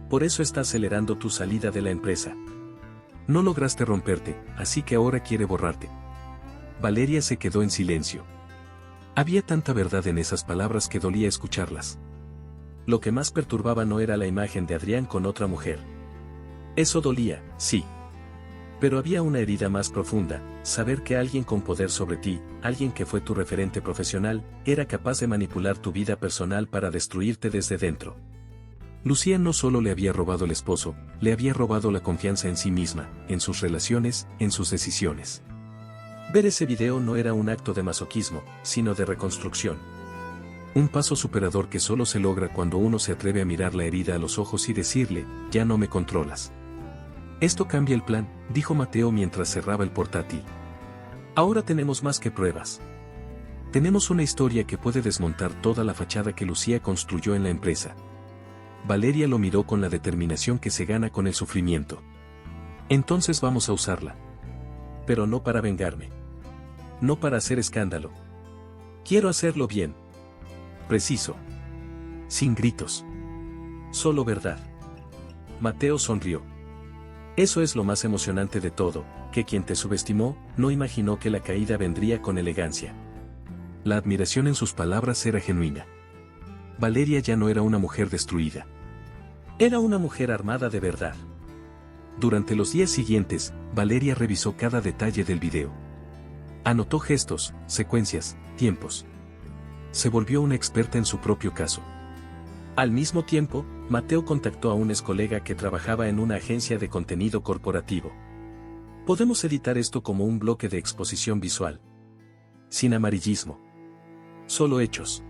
Por eso está acelerando tu salida de la empresa. No lograste romperte, así que ahora quiere borrarte. Valeria se quedó en silencio. Había tanta verdad en esas palabras que dolía escucharlas. Lo que más perturbaba no era la imagen de Adrián con otra mujer. Eso dolía, sí. Pero había una herida más profunda, saber que alguien con poder sobre ti, alguien que fue tu referente profesional, era capaz de manipular tu vida personal para destruirte desde dentro. Lucía no solo le había robado el esposo, le había robado la confianza en sí misma, en sus relaciones, en sus decisiones. Ver ese video no era un acto de masoquismo, sino de reconstrucción. Un paso superador que solo se logra cuando uno se atreve a mirar la herida a los ojos y decirle, ya no me controlas. Esto cambia el plan, dijo Mateo mientras cerraba el portátil. Ahora tenemos más que pruebas. Tenemos una historia que puede desmontar toda la fachada que Lucía construyó en la empresa. Valeria lo miró con la determinación que se gana con el sufrimiento. Entonces vamos a usarla. Pero no para vengarme. No para hacer escándalo. Quiero hacerlo bien. Preciso. Sin gritos. Solo verdad. Mateo sonrió. Eso es lo más emocionante de todo, que quien te subestimó, no imaginó que la caída vendría con elegancia. La admiración en sus palabras era genuina. Valeria ya no era una mujer destruida. Era una mujer armada de verdad. Durante los días siguientes, Valeria revisó cada detalle del video. Anotó gestos, secuencias, tiempos. Se volvió una experta en su propio caso. Al mismo tiempo, Mateo contactó a un excolega que trabajaba en una agencia de contenido corporativo. Podemos editar esto como un bloque de exposición visual. Sin amarillismo. Solo hechos.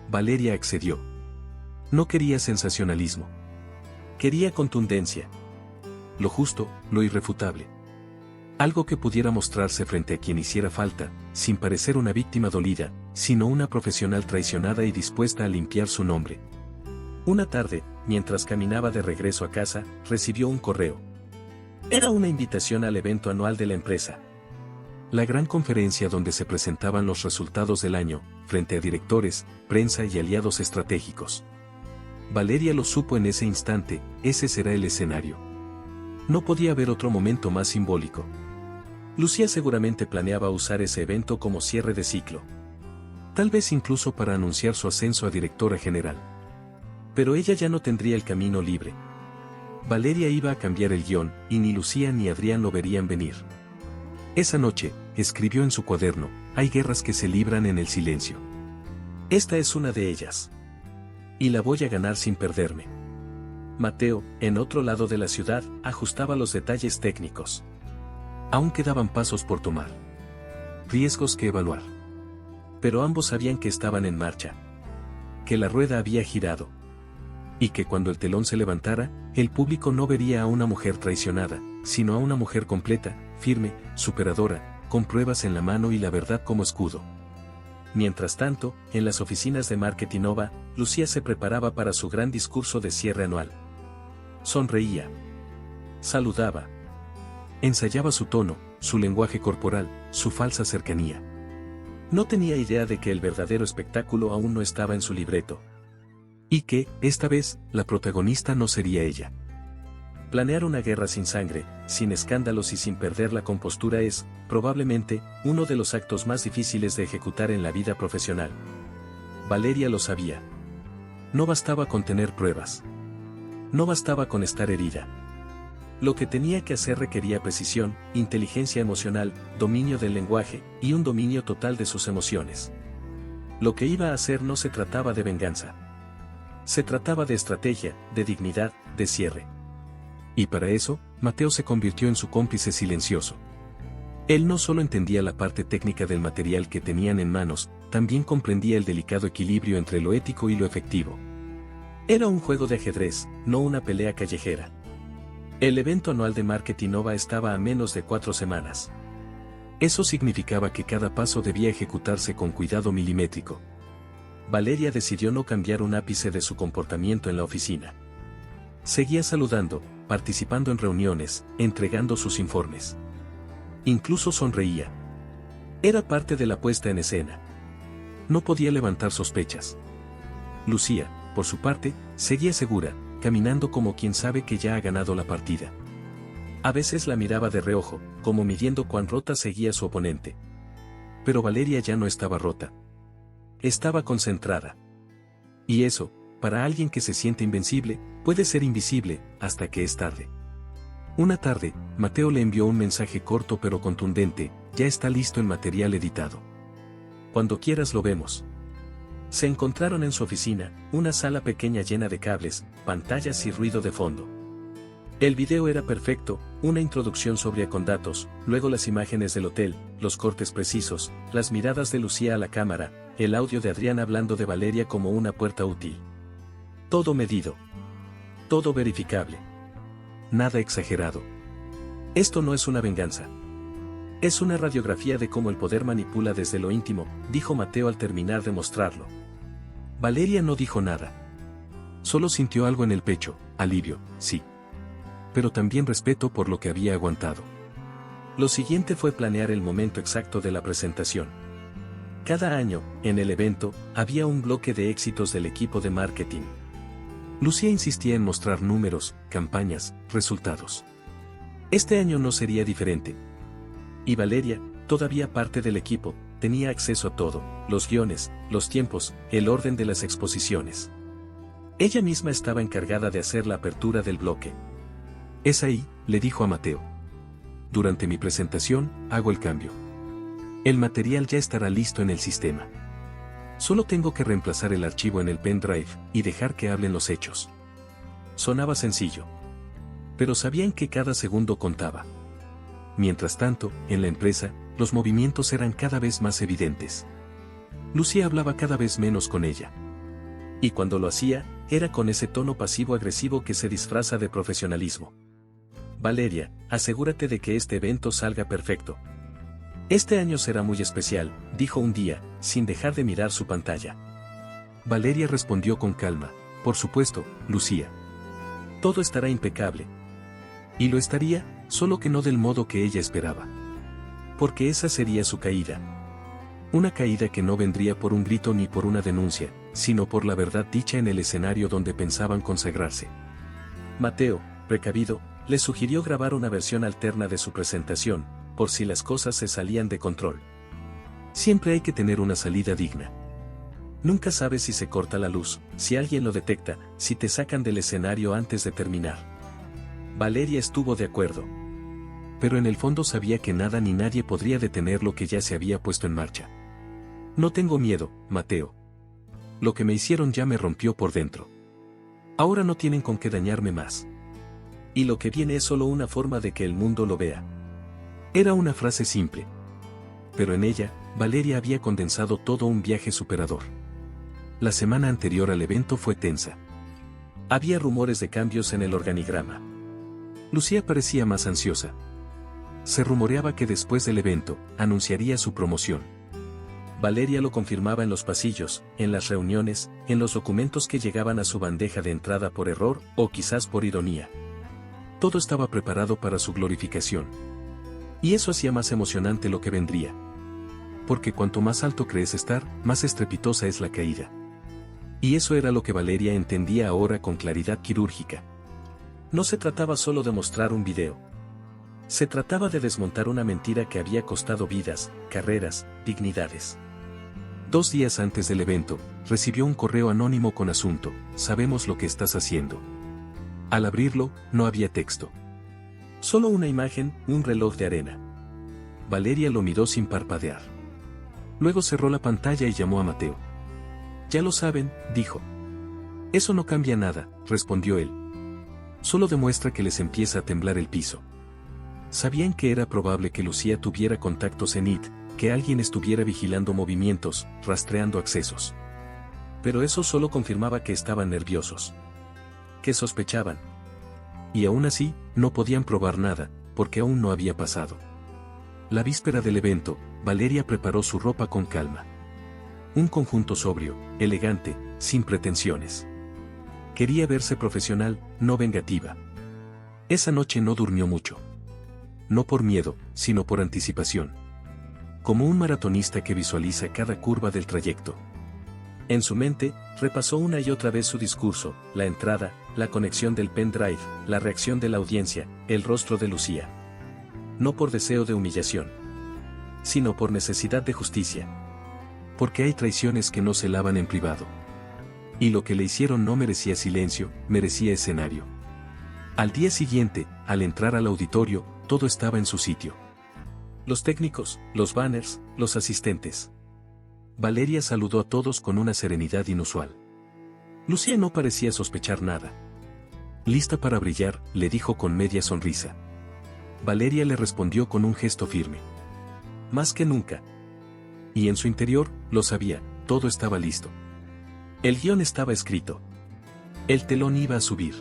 Valeria accedió. No quería sensacionalismo. Quería contundencia. Lo justo, lo irrefutable. Algo que pudiera mostrarse frente a quien hiciera falta, sin parecer una víctima dolida, sino una profesional traicionada y dispuesta a limpiar su nombre. Una tarde, mientras caminaba de regreso a casa, recibió un correo. Era una invitación al evento anual de la empresa. La gran conferencia donde se presentaban los resultados del año, frente a directores, prensa y aliados estratégicos. Valeria lo supo en ese instante, ese será el escenario. No podía haber otro momento más simbólico. Lucía seguramente planeaba usar ese evento como cierre de ciclo. Tal vez incluso para anunciar su ascenso a directora general. Pero ella ya no tendría el camino libre. Valeria iba a cambiar el guión, y ni Lucía ni Adrián lo verían venir. Esa noche, escribió en su cuaderno, hay guerras que se libran en el silencio. Esta es una de ellas. Y la voy a ganar sin perderme. Mateo, en otro lado de la ciudad, ajustaba los detalles técnicos. Aún quedaban pasos por tomar. Riesgos que evaluar. Pero ambos sabían que estaban en marcha. Que la rueda había girado. Y que cuando el telón se levantara, el público no vería a una mujer traicionada, sino a una mujer completa, firme, superadora, con pruebas en la mano y la verdad como escudo. Mientras tanto, en las oficinas de Marketing Nova, Lucía se preparaba para su gran discurso de cierre anual. Sonreía. Saludaba. Ensayaba su tono, su lenguaje corporal, su falsa cercanía. No tenía idea de que el verdadero espectáculo aún no estaba en su libreto. Y que, esta vez, la protagonista no sería ella. Planear una guerra sin sangre, sin escándalos y sin perder la compostura es, probablemente, uno de los actos más difíciles de ejecutar en la vida profesional. Valeria lo sabía. No bastaba con tener pruebas. No bastaba con estar herida. Lo que tenía que hacer requería precisión, inteligencia emocional, dominio del lenguaje, y un dominio total de sus emociones. Lo que iba a hacer no se trataba de venganza. Se trataba de estrategia, de dignidad, de cierre. Y para eso, Mateo se convirtió en su cómplice silencioso. Él no solo entendía la parte técnica del material que tenían en manos, también comprendía el delicado equilibrio entre lo ético y lo efectivo. Era un juego de ajedrez, no una pelea callejera. El evento anual de Marketing Nova estaba a menos de 4 semanas. Eso significaba que cada paso debía ejecutarse con cuidado milimétrico. Valeria decidió no cambiar un ápice de su comportamiento en la oficina. Seguía saludando, participando en reuniones, entregando sus informes. Incluso sonreía. Era parte de la puesta en escena. No podía levantar sospechas. Lucía, por su parte, seguía segura, caminando como quien sabe que ya ha ganado la partida. A veces la miraba de reojo, como midiendo cuán rota seguía su oponente. Pero Valeria ya no estaba rota. Estaba concentrada. Y eso, para alguien que se siente invencible, puede ser invisible, hasta que es tarde. Una tarde, Mateo le envió un mensaje corto pero contundente, ya está listo el material editado. Cuando quieras lo vemos. Se encontraron en su oficina, una sala pequeña llena de cables, pantallas y ruido de fondo. El video era perfecto, una introducción sobria con datos, luego las imágenes del hotel, los cortes precisos, las miradas de Lucía a la cámara, el audio de Adrián hablando de Valeria como una puerta útil. Todo medido. Todo verificable. Nada exagerado. Esto no es una venganza. Es una radiografía de cómo el poder manipula desde lo íntimo, dijo Mateo al terminar de mostrarlo. Valeria no dijo nada. Solo sintió algo en el pecho, alivio, sí. Pero también respeto por lo que había aguantado. Lo siguiente fue planear el momento exacto de la presentación. Cada año, en el evento, había un bloque de éxitos del equipo de marketing. Lucía insistía en mostrar números, campañas, resultados. Este año no sería diferente. Y Valeria, todavía parte del equipo, tenía acceso a todo, los guiones, los tiempos, el orden de las exposiciones. Ella misma estaba encargada de hacer la apertura del bloque. Es ahí, le dijo a Mateo. Durante mi presentación, hago el cambio. El material ya estará listo en el sistema. Solo tengo que reemplazar el archivo en el pendrive y dejar que hablen los hechos. Sonaba sencillo. Pero sabían que cada segundo contaba. Mientras tanto, en la empresa, los movimientos eran cada vez más evidentes. Lucía hablaba cada vez menos con ella. Y cuando lo hacía, era con ese tono pasivo-agresivo que se disfraza de profesionalismo. Valeria, asegúrate de que este evento salga perfecto. Este año será muy especial, dijo un día, sin dejar de mirar su pantalla. Valeria respondió con calma, por supuesto, Lucía. Todo estará impecable. Y lo estaría, solo que no del modo que ella esperaba. Porque esa sería su caída. Una caída que no vendría por un grito ni por una denuncia, sino por la verdad dicha en el escenario donde pensaban consagrarse. Mateo, precavido, le sugirió grabar una versión alterna de su presentación, por si las cosas se salían de control. Siempre hay que tener una salida digna. Nunca sabes si se corta la luz, si alguien lo detecta, si te sacan del escenario antes de terminar. Valeria estuvo de acuerdo. Pero en el fondo sabía que nada ni nadie podría detener lo que ya se había puesto en marcha. No tengo miedo, Mateo. Lo que me hicieron ya me rompió por dentro. Ahora no tienen con qué dañarme más. Y lo que viene es solo una forma de que el mundo lo vea. Era una frase simple. Pero en ella, Valeria había condensado todo un viaje superador. La semana anterior al evento fue tensa. Había rumores de cambios en el organigrama. Lucía parecía más ansiosa. Se rumoreaba que después del evento, anunciaría su promoción. Valeria lo confirmaba en los pasillos, en las reuniones, en los documentos que llegaban a su bandeja de entrada por error, o quizás por ironía. Todo estaba preparado para su glorificación. Y eso hacía más emocionante lo que vendría. Porque cuanto más alto crees estar, más estrepitosa es la caída. Y eso era lo que Valeria entendía ahora con claridad quirúrgica. No se trataba solo de mostrar un video. Se trataba de desmontar una mentira que había costado vidas, carreras, dignidades. 2 días antes del evento, recibió un correo anónimo con asunto, sabemos lo que estás haciendo. Al abrirlo, no había texto. Solo una imagen, un reloj de arena. Valeria lo miró sin parpadear. Luego cerró la pantalla y llamó a Mateo. Ya lo saben, dijo. Eso no cambia nada, respondió él. Solo demuestra que les empieza a temblar el piso. Sabían que era probable que Lucía tuviera contactos en IT, que alguien estuviera vigilando movimientos, rastreando accesos. Pero eso solo confirmaba que estaban nerviosos. Que sospechaban. Y aún así, no podían probar nada, porque aún no había pasado. La víspera del evento, Valeria preparó su ropa con calma. Un conjunto sobrio, elegante, sin pretensiones. Quería verse profesional, no vengativa. Esa noche no durmió mucho. No por miedo, sino por anticipación. Como un maratonista que visualiza cada curva del trayecto. En su mente, repasó una y otra vez su discurso, la entrada, la conexión del pendrive, la reacción de la audiencia, el rostro de Lucía. No por deseo de humillación, sino por necesidad de justicia. Porque hay traiciones que no se lavan en privado. Y lo que le hicieron no merecía silencio, merecía escenario. Al día siguiente, al entrar al auditorio, todo estaba en su sitio. Los técnicos, los banners, los asistentes. Valeria saludó a todos con una serenidad inusual. Lucía no parecía sospechar nada. Lista para brillar, le dijo con media sonrisa. Valeria le respondió con un gesto firme. Más que nunca. Y en su interior, lo sabía, todo estaba listo. El guión estaba escrito. El telón iba a subir.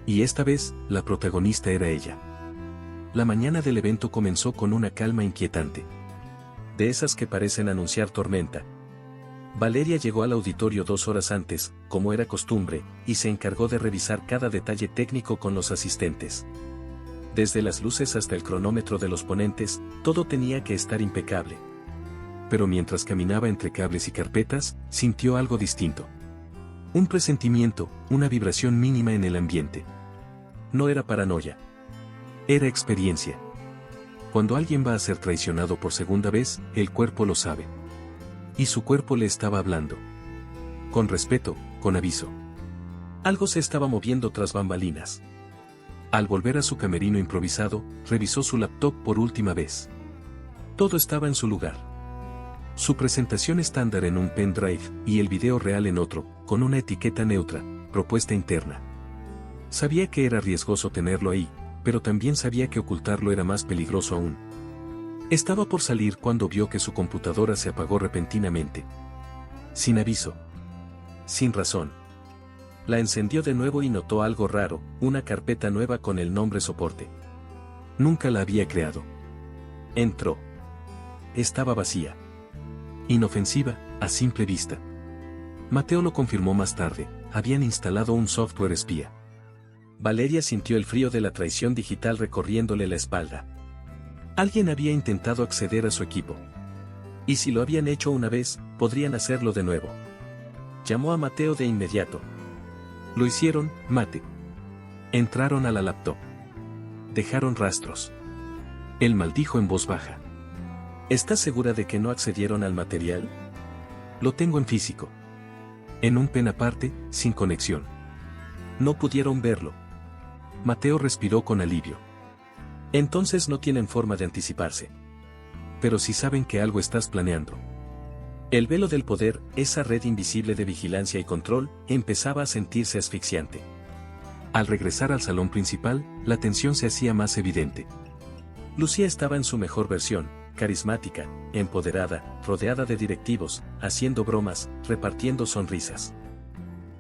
Y esta vez, la protagonista era ella. La mañana del evento comenzó con una calma inquietante. De esas que parecen anunciar tormenta. Valeria llegó al auditorio 2 horas antes, como era costumbre, y se encargó de revisar cada detalle técnico con los asistentes. Desde las luces hasta el cronómetro de los ponentes, todo tenía que estar impecable. Pero mientras caminaba entre cables y carpetas, sintió algo distinto. Un presentimiento, una vibración mínima en el ambiente. No era paranoia. Era experiencia. Cuando alguien va a ser traicionado por segunda vez, el cuerpo lo sabe. Y su cuerpo le estaba hablando. Con respeto, con aviso. Algo se estaba moviendo tras bambalinas. Al volver a su camerino improvisado, revisó su laptop por última vez. Todo estaba en su lugar. Su presentación estándar en un pendrive y el video real en otro, con una etiqueta neutra, propuesta interna. Sabía que era riesgoso tenerlo ahí, pero también sabía que ocultarlo era más peligroso aún. Estaba por salir cuando vio que su computadora se apagó repentinamente. Sin aviso. Sin razón. La encendió de nuevo y notó algo raro, una carpeta nueva con el nombre soporte. Nunca la había creado. Entró. Estaba vacía. Inofensiva, a simple vista. Mateo lo confirmó más tarde, habían instalado un software espía. Valeria sintió el frío de la traición digital recorriéndole la espalda. Alguien había intentado acceder a su equipo. Y si lo habían hecho una vez, podrían hacerlo de nuevo. Llamó a Mateo de inmediato. Lo hicieron, Mate. Entraron a la laptop. Dejaron rastros. Él maldijo en voz baja. ¿Estás segura de que no accedieron al material? Lo tengo en físico. En un pen aparte, sin conexión. No pudieron verlo. Mateo respiró con alivio. Entonces no tienen forma de anticiparse. Pero sí saben que algo estás planeando. El velo del poder, esa red invisible de vigilancia y control, empezaba a sentirse asfixiante. Al regresar al salón principal, la tensión se hacía más evidente. Lucía estaba en su mejor versión, carismática, empoderada, rodeada de directivos, haciendo bromas, repartiendo sonrisas.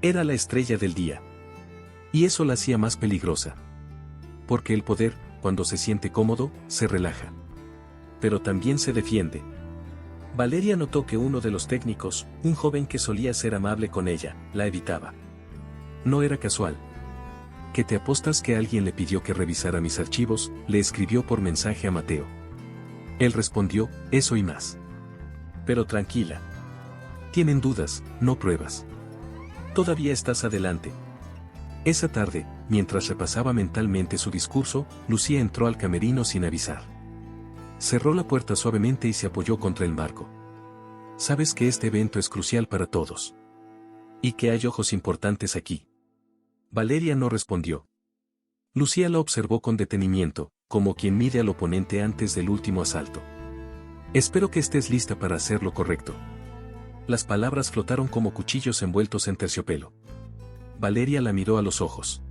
Era la estrella del día. Y eso la hacía más peligrosa. Porque el poder, cuando se siente cómodo, se relaja. Pero también se defiende. Valeria notó que uno de los técnicos, un joven que solía ser amable con ella, la evitaba. No era casual. ¿Que te apostas que alguien le pidió que revisara mis archivos?, le escribió por mensaje a Mateo. Él respondió, eso y más. Pero tranquila. Tienen dudas, no pruebas. Todavía estás adelante. Esa tarde, mientras repasaba mentalmente su discurso, Lucía entró al camerino sin avisar. Cerró la puerta suavemente y se apoyó contra el marco. Sabes que este evento es crucial para todos. Y que hay ojos importantes aquí. Valeria no respondió. Lucía la observó con detenimiento, como quien mide al oponente antes del último asalto. Espero que estés lista para hacer lo correcto. Las palabras flotaron como cuchillos envueltos en terciopelo. Valeria la miró a los ojos.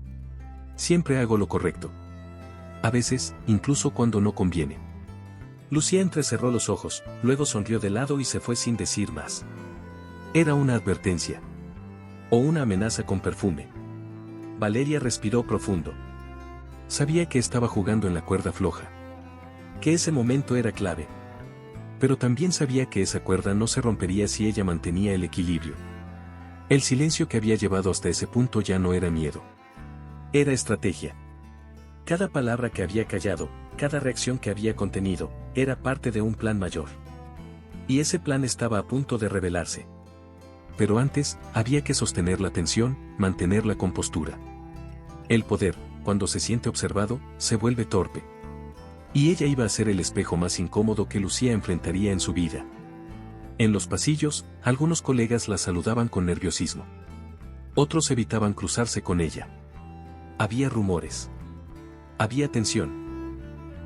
Siempre hago lo correcto. A veces, incluso cuando no conviene. Lucía entrecerró los ojos, luego sonrió de lado y se fue sin decir más. Era una advertencia. O una amenaza con perfume. Valeria respiró profundo. Sabía que estaba jugando en la cuerda floja. Que ese momento era clave. Pero también sabía que esa cuerda no se rompería si ella mantenía el equilibrio. El silencio que había llevado hasta ese punto ya no era miedo. Era estrategia. Cada palabra que había callado, cada reacción que había contenido, era parte de un plan mayor. Y ese plan estaba a punto de revelarse. Pero antes, había que sostener la tensión, mantener la compostura. El poder, cuando se siente observado, se vuelve torpe. Y ella iba a ser el espejo más incómodo que Lucía enfrentaría en su vida. En los pasillos, algunos colegas la saludaban con nerviosismo. Otros evitaban cruzarse con ella. Había rumores. Había tensión.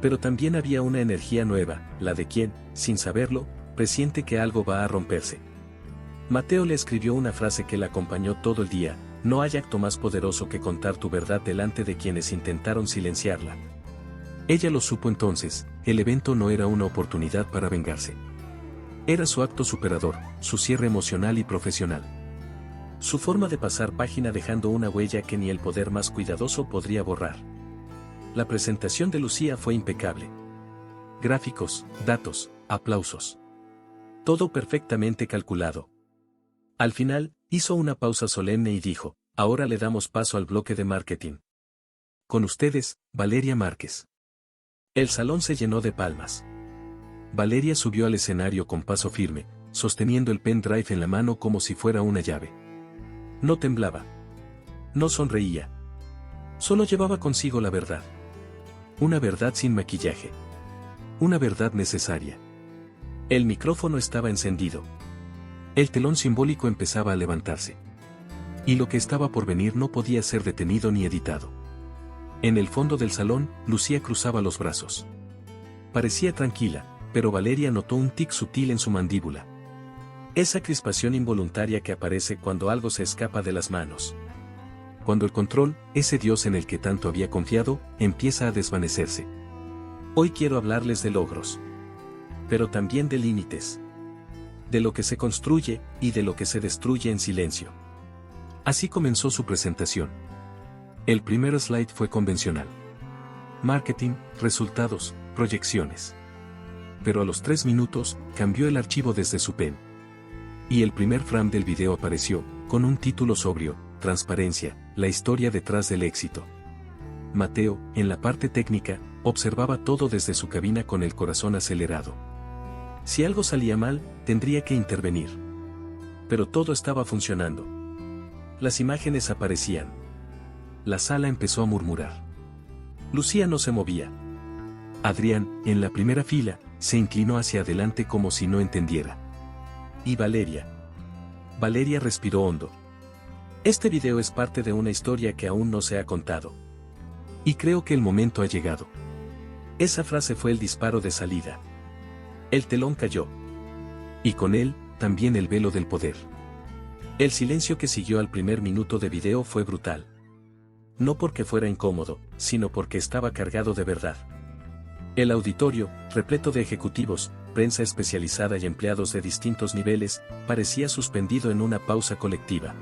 Pero también había una energía nueva, la de quien, sin saberlo, presiente que algo va a romperse. Mateo le escribió una frase que la acompañó todo el día: no hay acto más poderoso que contar tu verdad delante de quienes intentaron silenciarla. Ella lo supo entonces, el evento no era una oportunidad para vengarse. Era su acto superador, su cierre emocional y profesional. Su forma de pasar página dejando una huella que ni el poder más cuidadoso podría borrar. La presentación de Lucía fue impecable. Gráficos, datos, aplausos. Todo perfectamente calculado. Al final, hizo una pausa solemne y dijo, ahora le damos paso al bloque de marketing. Con ustedes, Valeria Márquez. El salón se llenó de palmas. Valeria subió al escenario con paso firme, sosteniendo el pendrive en la mano como si fuera una llave. No temblaba. No sonreía. Solo llevaba consigo la verdad. Una verdad sin maquillaje. Una verdad necesaria. El micrófono estaba encendido. El telón simbólico empezaba a levantarse. Y lo que estaba por venir no podía ser detenido ni editado. En el fondo del salón, Lucía cruzaba los brazos. Parecía tranquila, pero Valeria notó un tic sutil en su mandíbula. Esa crispación involuntaria que aparece cuando algo se escapa de las manos. Cuando el control, ese Dios en el que tanto había confiado, empieza a desvanecerse. Hoy quiero hablarles de logros. Pero también de límites. De lo que se construye, y de lo que se destruye en silencio. Así comenzó su presentación. El primer slide fue convencional. Marketing, resultados, proyecciones. Pero a los 3 minutos, cambió el archivo desde su pen. Y el primer frame del video apareció, con un título sobrio, Transparencia, la historia detrás del éxito. Mateo, en la parte técnica, observaba todo desde su cabina con el corazón acelerado. Si algo salía mal, tendría que intervenir. Pero todo estaba funcionando. Las imágenes aparecían. La sala empezó a murmurar. Lucía no se movía. Adrián, en la primera fila, se inclinó hacia adelante como si no entendiera. Y Valeria. Valeria respiró hondo. Este video es parte de una historia que aún no se ha contado. Y creo que el momento ha llegado. Esa frase fue el disparo de salida. El telón cayó. Y con él, también el velo del poder. El silencio que siguió al primer minuto de video fue brutal. No porque fuera incómodo, sino porque estaba cargado de verdad. El auditorio, repleto de ejecutivos, prensa especializada y empleados de distintos niveles, parecía suspendido en una pausa colectiva.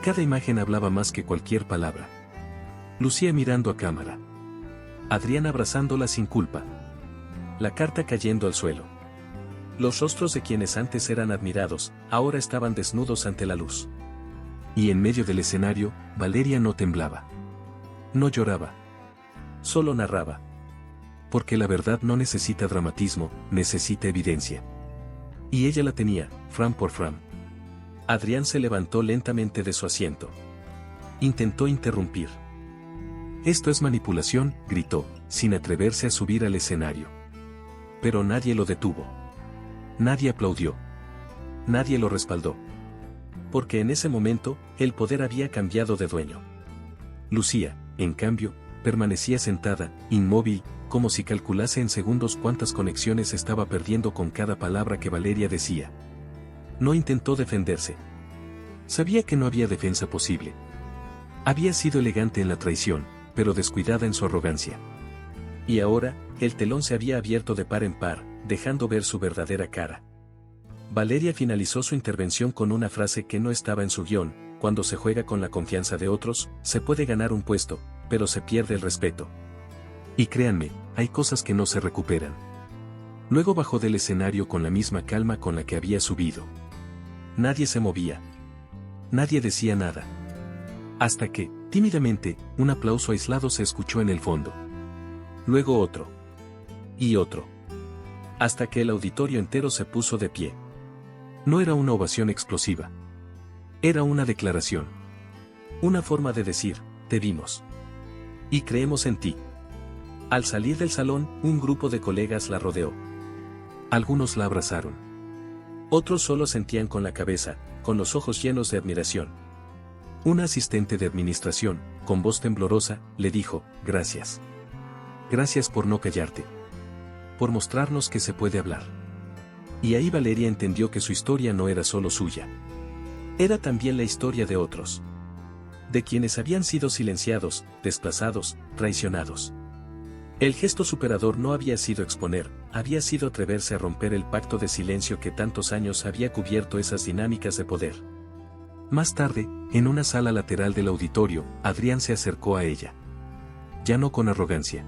Cada imagen hablaba más que cualquier palabra. Lucía mirando a cámara. Adrián abrazándola sin culpa. La carta cayendo al suelo. Los rostros de quienes antes eran admirados, ahora estaban desnudos ante la luz. Y en medio del escenario, Valeria no temblaba. No lloraba. Solo narraba. Porque la verdad no necesita dramatismo, necesita evidencia. Y ella la tenía, frame por frame. Adrián se levantó lentamente de su asiento. Intentó interrumpir. Esto es manipulación, gritó, sin atreverse a subir al escenario. Pero nadie lo detuvo. Nadie aplaudió. Nadie lo respaldó. Porque en ese momento, el poder había cambiado de dueño. Lucía, en cambio, permanecía sentada, inmóvil, como si calculase en segundos cuántas conexiones estaba perdiendo con cada palabra que Valeria decía. No intentó defenderse. Sabía que no había defensa posible. Había sido elegante en la traición, pero descuidada en su arrogancia. Y ahora, el telón se había abierto de par en par, dejando ver su verdadera cara. Valeria finalizó su intervención con una frase que no estaba en su guión: cuando se juega con la confianza de otros, se puede ganar un puesto, pero se pierde el respeto. Y créanme, hay cosas que no se recuperan. Luego bajó del escenario con la misma calma con la que había subido. Nadie se movía. Nadie decía nada. Hasta que, tímidamente, un aplauso aislado se escuchó en el fondo. Luego otro. Y otro. Hasta que el auditorio entero se puso de pie. No era una ovación explosiva. Era una declaración. Una forma de decir: te vimos. Y creemos en ti. Al salir del salón, un grupo de colegas la rodeó. Algunos la abrazaron. Otros solo sentían con la cabeza, con los ojos llenos de admiración. Una asistente de administración, con voz temblorosa, le dijo: gracias. Gracias por no callarte. Por mostrarnos que se puede hablar. Y ahí Valeria entendió que su historia no era solo suya. Era también la historia de otros. De quienes habían sido silenciados, desplazados, traicionados. El gesto superador no había sido exponer, había sido atreverse a romper el pacto de silencio que tantos años había cubierto esas dinámicas de poder. Más tarde, en una sala lateral del auditorio, Adrián se acercó a ella. Ya no con arrogancia,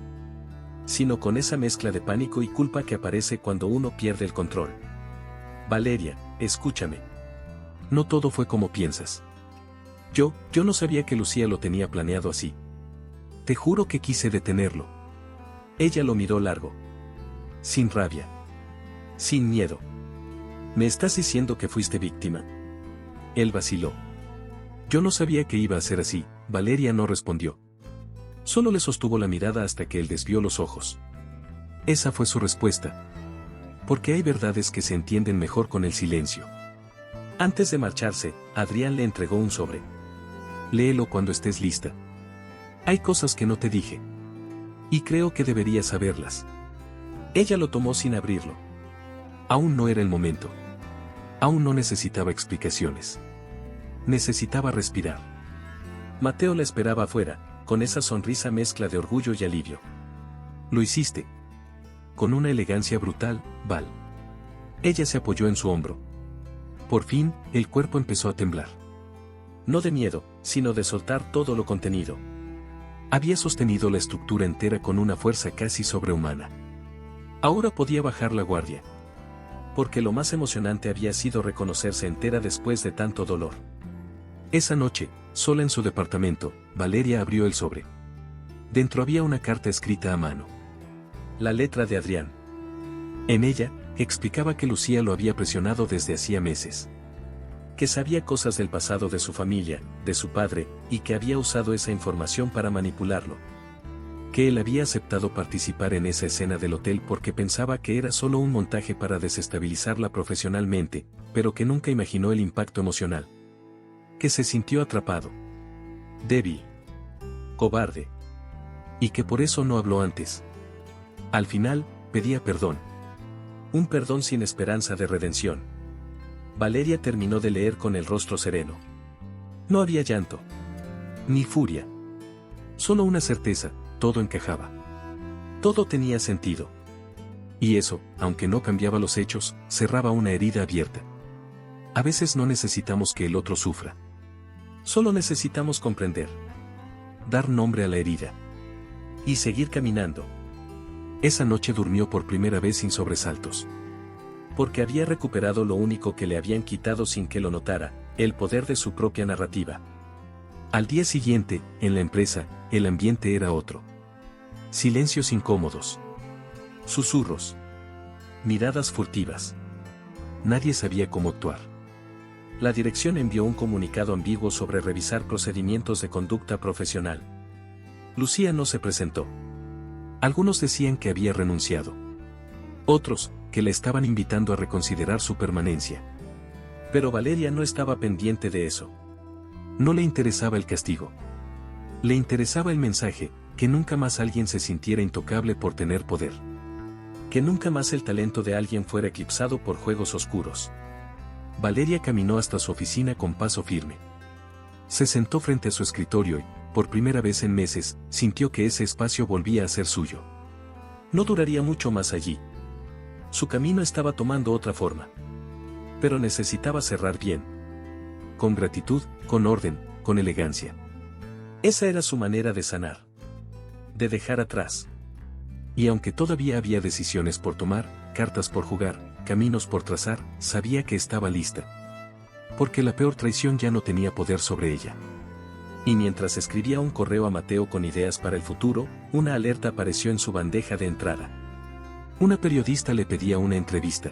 sino con esa mezcla de pánico y culpa que aparece cuando uno pierde el control. Valeria, escúchame. No todo fue como piensas. Yo no sabía que Lucía lo tenía planeado así. Te juro que quise detenerlo. Ella lo miró largo. Sin rabia. Sin miedo. ¿Me estás diciendo que fuiste víctima? Él vaciló. Yo no sabía que iba a ser así. Valeria no respondió. Solo le sostuvo la mirada hasta que él desvió los ojos. Esa fue su respuesta. Porque hay verdades que se entienden mejor con el silencio. Antes de marcharse, Adrián le entregó un sobre. Léelo cuando estés lista. Hay cosas que no te dije. Y creo que deberías saberlas. Ella lo tomó sin abrirlo. Aún no era el momento. Aún no necesitaba explicaciones. Necesitaba respirar. Mateo la esperaba afuera, con esa sonrisa mezcla de orgullo y alivio. Lo hiciste. Con una elegancia brutal, Val. Ella se apoyó en su hombro. Por fin, el cuerpo empezó a temblar. No de miedo, sino de soltar todo lo contenido. Había sostenido la estructura entera con una fuerza casi sobrehumana. Ahora podía bajar la guardia. Porque lo más emocionante había sido reconocerse entera después de tanto dolor. Esa noche, sola en su departamento, Valeria abrió el sobre. Dentro había una carta escrita a mano. La letra de Adrián. En ella, explicaba que Lucía lo había presionado desde hacía meses. Que sabía cosas del pasado de su familia, de su padre, y que había usado esa información para manipularlo. Que él había aceptado participar en esa escena del hotel porque pensaba que era solo un montaje para desestabilizarla profesionalmente, pero que nunca imaginó el impacto emocional. Que se sintió atrapado. Débil. Cobarde. Y que por eso no habló antes. Al final, pedía perdón. Un perdón sin esperanza de redención. Valeria terminó de leer con el rostro sereno. No había llanto. Ni furia. Solo una certeza, todo encajaba. Todo tenía sentido. Y eso, aunque no cambiaba los hechos, cerraba una herida abierta. A veces no necesitamos que el otro sufra. Solo necesitamos comprender. Dar nombre a la herida. Y seguir caminando. Esa noche durmió por primera vez sin sobresaltos. Porque había recuperado lo único que le habían quitado sin que lo notara, el poder de su propia narrativa. Al día siguiente, en la empresa, el ambiente era otro. Silencios incómodos. Susurros. Miradas furtivas. Nadie sabía cómo actuar. La dirección envió un comunicado ambiguo sobre revisar procedimientos de conducta profesional. Lucía no se presentó. Algunos decían que había renunciado. Otros, que le estaban invitando a reconsiderar su permanencia. Pero Valeria no estaba pendiente de eso. No le interesaba el castigo. Le interesaba el mensaje, que nunca más alguien se sintiera intocable por tener poder. Que nunca más el talento de alguien fuera eclipsado por juegos oscuros. Valeria caminó hasta su oficina con paso firme. Se sentó frente a su escritorio y, por primera vez en meses, sintió que ese espacio volvía a ser suyo. No duraría mucho más allí. Su camino estaba tomando otra forma. Pero necesitaba cerrar bien. Con gratitud, con orden, con elegancia. Esa era su manera de sanar. De dejar atrás. Y aunque todavía había decisiones por tomar, cartas por jugar, caminos por trazar, sabía que estaba lista. Porque la peor traición ya no tenía poder sobre ella. Y mientras escribía un correo a Mateo con ideas para el futuro, una alerta apareció en su bandeja de entrada. Una periodista le pedía una entrevista.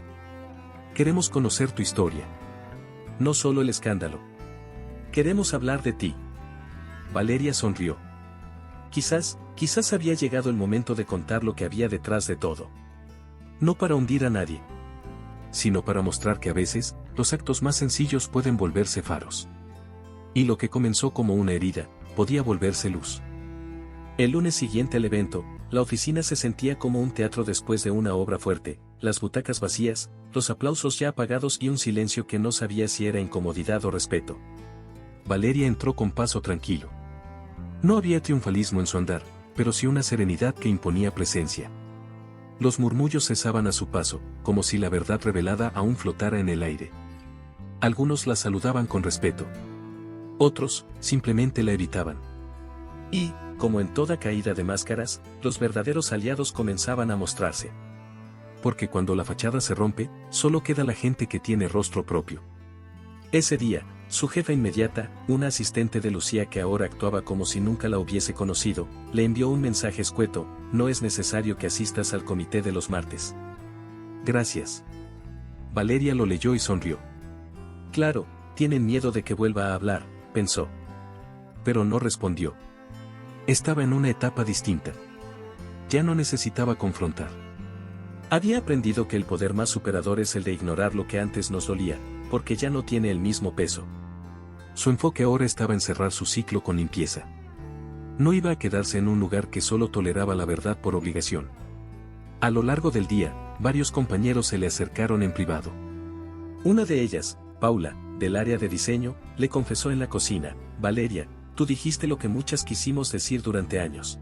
Queremos conocer tu historia. No solo el escándalo. Queremos hablar de ti. Valeria sonrió. Quizás había llegado el momento de contar lo que había detrás de todo. No para hundir a nadie, sino para mostrar que a veces, los actos más sencillos pueden volverse faros. Y lo que comenzó como una herida, podía volverse luz. El lunes siguiente al evento, la oficina se sentía como un teatro después de una obra fuerte, las butacas vacías, los aplausos ya apagados y un silencio que no sabía si era incomodidad o respeto. Valeria entró con paso tranquilo. No había triunfalismo en su andar, pero sí una serenidad que imponía presencia. Los murmullos cesaban a su paso, como si la verdad revelada aún flotara en el aire. Algunos la saludaban con respeto. Otros, simplemente la evitaban. Y, como en toda caída de máscaras, los verdaderos aliados comenzaban a mostrarse. Porque cuando la fachada se rompe, solo queda la gente que tiene rostro propio. Ese día, su jefa inmediata, una asistente de Lucía que ahora actuaba como si nunca la hubiese conocido, le envió un mensaje escueto: no es necesario que asistas al comité de los martes. Gracias. Valeria lo leyó y sonrió. Claro, tienen miedo de que vuelva a hablar, pensó. Pero no respondió. Estaba en una etapa distinta. Ya no necesitaba confrontar. Había aprendido que el poder más superador es el de ignorar lo que antes nos dolía, porque ya no tiene el mismo peso. Su enfoque ahora estaba en cerrar su ciclo con limpieza. No iba a quedarse en un lugar que solo toleraba la verdad por obligación. A lo largo del día, varios compañeros se le acercaron en privado. Una de ellas, Paula, del área de diseño, le confesó en la cocina: Valeria, tú dijiste lo que muchas quisimos decir durante años.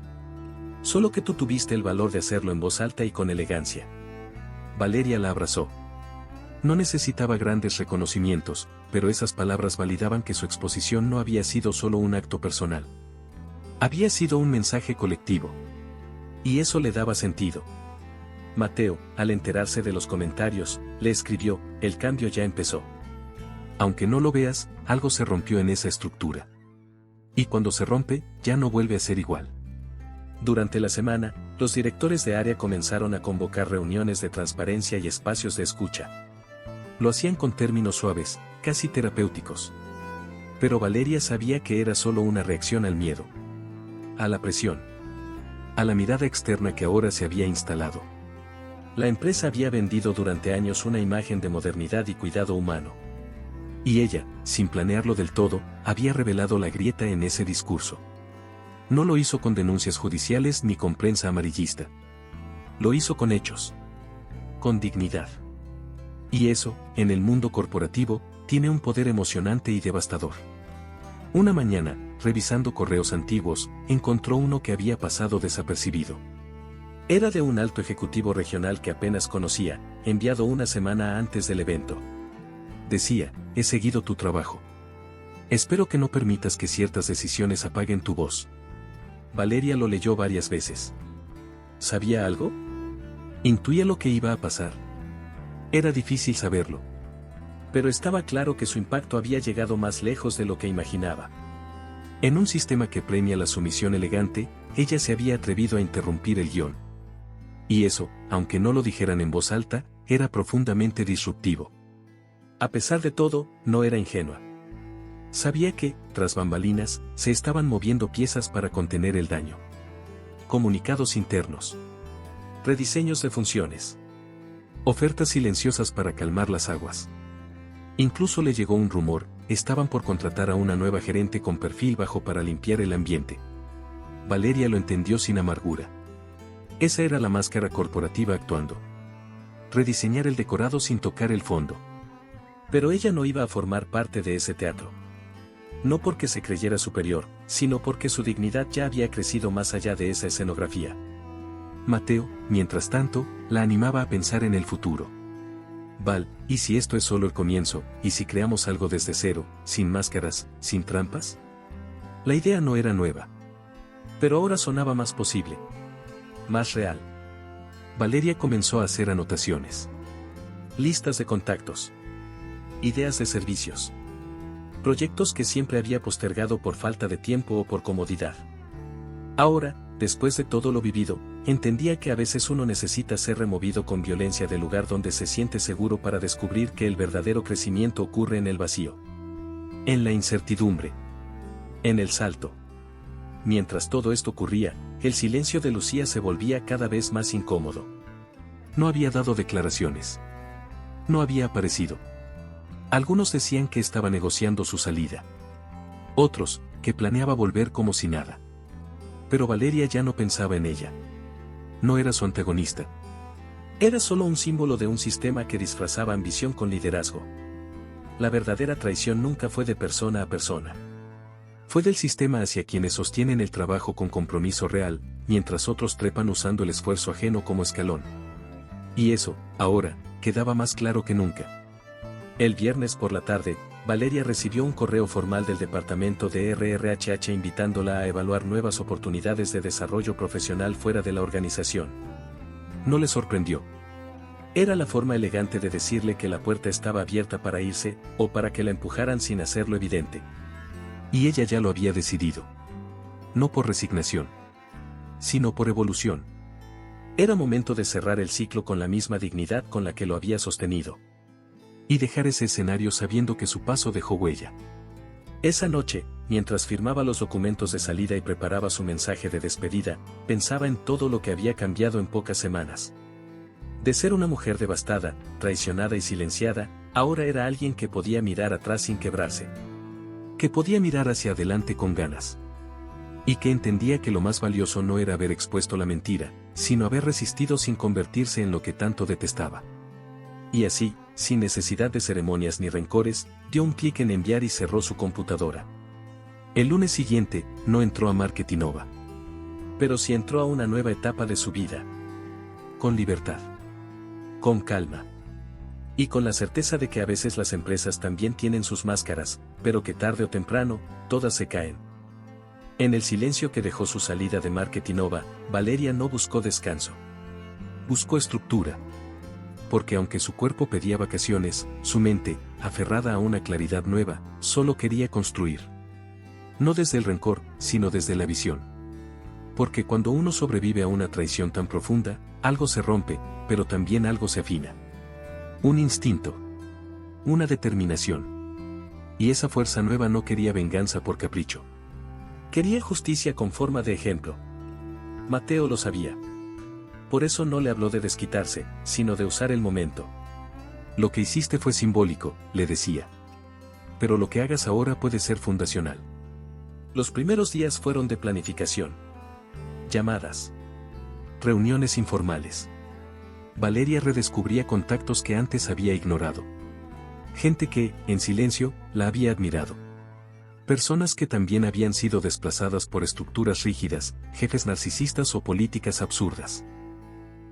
Solo que tú tuviste el valor de hacerlo en voz alta y con elegancia. Valeria la abrazó. No necesitaba grandes reconocimientos, pero esas palabras validaban que su exposición no había sido solo un acto personal. Había sido un mensaje colectivo. Y eso le daba sentido. Mateo, al enterarse de los comentarios, le escribió: el cambio ya empezó. Aunque no lo veas, algo se rompió en esa estructura. Y cuando se rompe, ya no vuelve a ser igual. Durante la semana, los directores de área comenzaron a convocar reuniones de transparencia y espacios de escucha. Lo hacían con términos suaves, casi terapéuticos. Pero Valeria sabía que era solo una reacción al miedo. A la presión. A la mirada externa que ahora se había instalado. La empresa había vendido durante años una imagen de modernidad y cuidado humano. Y ella, sin planearlo del todo, había revelado la grieta en ese discurso. No lo hizo con denuncias judiciales ni con prensa amarillista. Lo hizo con hechos. Con dignidad. Y eso, en el mundo corporativo, tiene un poder emocionante y devastador. Una mañana, revisando correos antiguos, encontró uno que había pasado desapercibido. Era de un alto ejecutivo regional que apenas conocía, enviado una semana antes del evento. Decía: he seguido tu trabajo. Espero que no permitas que ciertas decisiones apaguen tu voz. Valeria lo leyó varias veces. ¿Sabía algo? Intuía lo que iba a pasar. Era difícil saberlo. Pero estaba claro que su impacto había llegado más lejos de lo que imaginaba. En un sistema que premia la sumisión elegante, ella se había atrevido a interrumpir el guión. Y eso, aunque no lo dijeran en voz alta, era profundamente disruptivo. A pesar de todo, no era ingenua. Sabía que, tras bambalinas, se estaban moviendo piezas para contener el daño. Comunicados internos. Rediseños de funciones. Ofertas silenciosas para calmar las aguas. Incluso le llegó un rumor: estaban por contratar a una nueva gerente con perfil bajo para limpiar el ambiente. Valeria lo entendió sin amargura. Esa era la máscara corporativa actuando. Rediseñar el decorado sin tocar el fondo. Pero ella no iba a formar parte de ese teatro. No porque se creyera superior, sino porque su dignidad ya había crecido más allá de esa escenografía. Mateo, mientras tanto, la animaba a pensar en el futuro. Val, ¿y si esto es solo el comienzo, y si creamos algo desde cero, sin máscaras, sin trampas? La idea no era nueva. Pero ahora sonaba más posible. Más real. Valeria comenzó a hacer anotaciones. Listas de contactos. Ideas de servicios. Proyectos que siempre había postergado por falta de tiempo o por comodidad. Ahora, después de todo lo vivido, entendía que a veces uno necesita ser removido con violencia del lugar donde se siente seguro para descubrir que el verdadero crecimiento ocurre en el vacío. En la incertidumbre. En el salto. Mientras todo esto ocurría, el silencio de Lucía se volvía cada vez más incómodo. No había dado declaraciones. No había aparecido. Algunos decían que estaba negociando su salida. Otros, que planeaba volver como si nada. Pero Valeria ya no pensaba en ella. No era su antagonista. Era solo un símbolo de un sistema que disfrazaba ambición con liderazgo. La verdadera traición nunca fue de persona a persona. Fue del sistema hacia quienes sostienen el trabajo con compromiso real, mientras otros trepan usando el esfuerzo ajeno como escalón. Y eso, ahora, quedaba más claro que nunca. El viernes por la tarde, Valeria recibió un correo formal del departamento de RRHH invitándola a evaluar nuevas oportunidades de desarrollo profesional fuera de la organización. No le sorprendió. Era la forma elegante de decirle que la puerta estaba abierta para irse, o para que la empujaran sin hacerlo evidente. Y ella ya lo había decidido. No por resignación, sino por evolución. Era momento de cerrar el ciclo con la misma dignidad con la que lo había sostenido. Y dejar ese escenario sabiendo que su paso dejó huella. Esa noche, mientras firmaba los documentos de salida y preparaba su mensaje de despedida, pensaba en todo lo que había cambiado en pocas semanas. De ser una mujer devastada, traicionada y silenciada, ahora era alguien que podía mirar atrás sin quebrarse. Que podía mirar hacia adelante con ganas. Y que entendía que lo más valioso no era haber expuesto la mentira, sino haber resistido sin convertirse en lo que tanto detestaba. Y así, sin necesidad de ceremonias ni rencores, dio un clic en enviar y cerró su computadora. El lunes siguiente, no entró a Marketinova. Pero sí entró a una nueva etapa de su vida. Con libertad. Con calma. Y con la certeza de que a veces las empresas también tienen sus máscaras, pero que tarde o temprano, todas se caen. En el silencio que dejó su salida de Marketinova, Valeria no buscó descanso. Buscó estructura. Porque aunque su cuerpo pedía vacaciones, su mente, aferrada a una claridad nueva, solo quería construir. No desde el rencor, sino desde la visión. Porque cuando uno sobrevive a una traición tan profunda, algo se rompe, pero también algo se afina. Un instinto. Una determinación. Y esa fuerza nueva no quería venganza por capricho. Quería justicia con forma de ejemplo. Mateo lo sabía. Por eso no le habló de desquitarse, sino de usar el momento. Lo que hiciste fue simbólico, le decía. Pero lo que hagas ahora puede ser fundacional. Los primeros días fueron de planificación. Llamadas. Reuniones informales. Valeria redescubría contactos que antes había ignorado. Gente que, en silencio, la había admirado. Personas que también habían sido desplazadas por estructuras rígidas, jefes narcisistas o políticas absurdas.